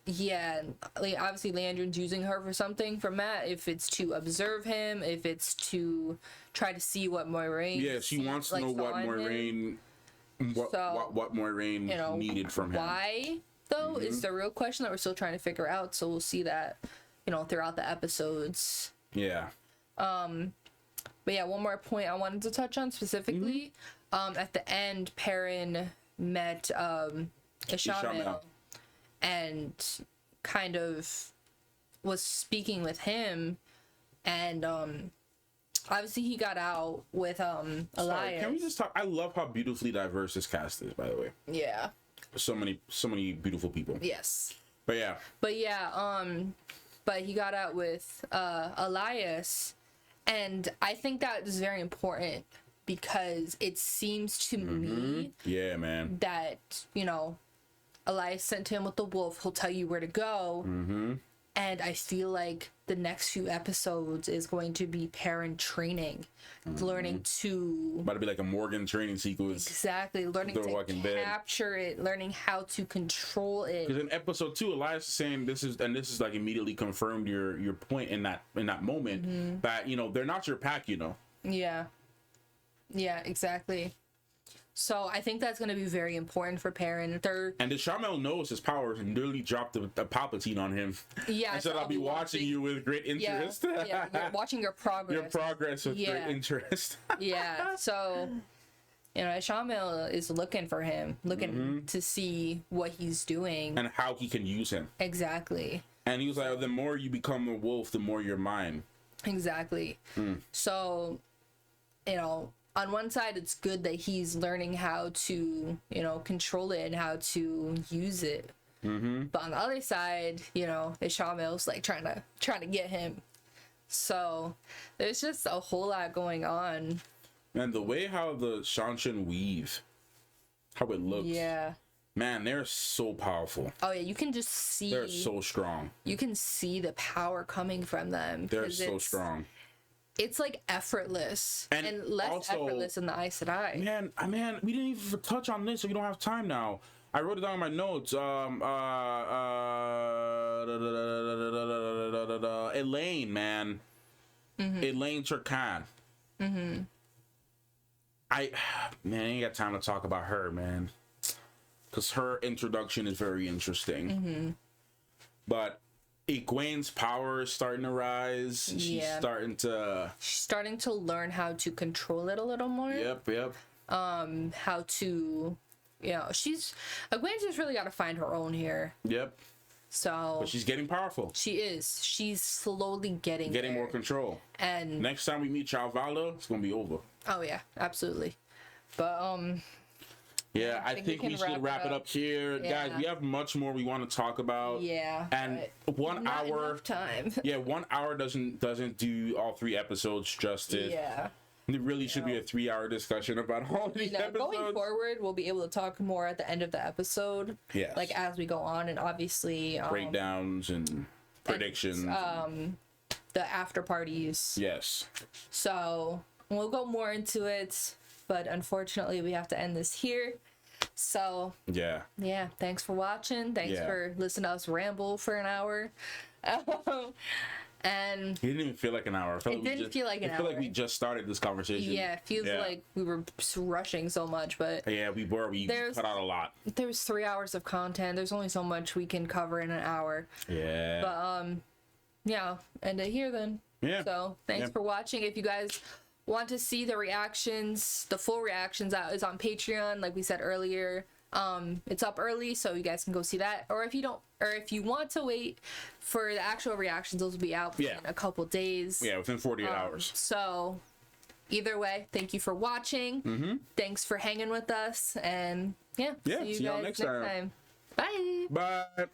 yeah, obviously Liandrin's using her for something for Mat, if it's to observe him, if it's to try to see what Moiraine. Yeah, she wants to know what Moiraine, what Moiraine needed from him. Why, though, is the real question that we're still trying to figure out. So we'll see that, throughout the episodes. Yeah. But yeah, one more point I wanted to touch on specifically. At the end, Perrin met Ishamael and kind of was speaking with him, and obviously he got out with Elyas. Can we just talk? I love how beautifully diverse this cast is, by the way. Yeah. So many beautiful people. Yes. But yeah. But he got out with Elyas, and I think that is very important because it seems to me that, Elyas sent him with the wolf, he'll tell you where to go. And I feel like the next few episodes is going to be Perrin training, learning to... About to be like a Morgan training sequence. Exactly, learning to capture it, learning how to control it. Because in episode 2, Elyas is saying this is like immediately confirmed your point in that moment, that, they're not your pack, Yeah. Yeah, exactly. So I think that's going to be very important for Perrin. And Ishamael knows his powers and literally dropped a Palpatine on him. Yeah. And said, I'll be watching you with great interest. Yeah, watching your progress. Your progress with great interest. Yeah, so, Ishamael is looking for him, looking to see what he's doing. And how he can use him. Exactly. And he was like, the more you become a wolf, the more you're mine. Exactly. So, on one side, it's good that he's learning how to, control it and how to use it. But on the other side, Ishamael's like trying to get him. So there's just a whole lot going on. And the way how the Seanchan weave, how it looks. Yeah. Man, they're so powerful. Oh yeah, you can just see. They're so strong. You can see the power coming from them. They're so strong. It's like effortless and less also, effortless in the Aes Sedai. Man, we didn't even touch on this, so we don't have time now. I wrote it down in my notes. Elaine, man. Elaine Turcan. I ain't got time to talk about her, man, because her introduction is very interesting. But Egwene's power is starting to rise. She's starting to learn how to control it a little more. Yep. How to, Egwene's just really got to find her own here. Yep. So, but she's getting powerful. She is. She's slowly getting more control. And next time we meet Chalvala, it's gonna be over. Oh yeah, absolutely. But yeah, I think we should wrap it up here, guys. We have much more we want to talk about. Yeah, and 1 hour time. 1 hour doesn't do all 3 episodes justice. Yeah. It really should be a 3-hour discussion about all these episodes. Going forward, we'll be able to talk more at the end of the episode. Yeah. Like as we go on, and obviously breakdowns and predictions. And, the after parties. Yes. So we'll go more into it, but unfortunately we have to end this here. So yeah. Thanks for watching. Thanks for listening to us ramble for an hour. And it didn't even feel like an hour. It didn't feel like an hour. I feel like we just started this conversation. Yeah, it feels like we were rushing so much, but yeah, we were. We cut out a lot. There's 3 hours of content. There's only so much we can cover in an hour. Yeah. But end it here then. Yeah. So thanks for watching. If you guys want to see the reactions, the full reactions, that is on Patreon, like we said earlier. It's up early, so you guys can go see that. Or if you don't, or if you want to wait for the actual reactions, those will be out in a couple days. Yeah, within 48 hours. So either way, thank you for watching. Thanks for hanging with us, and see you guys next time. Bye. Bye.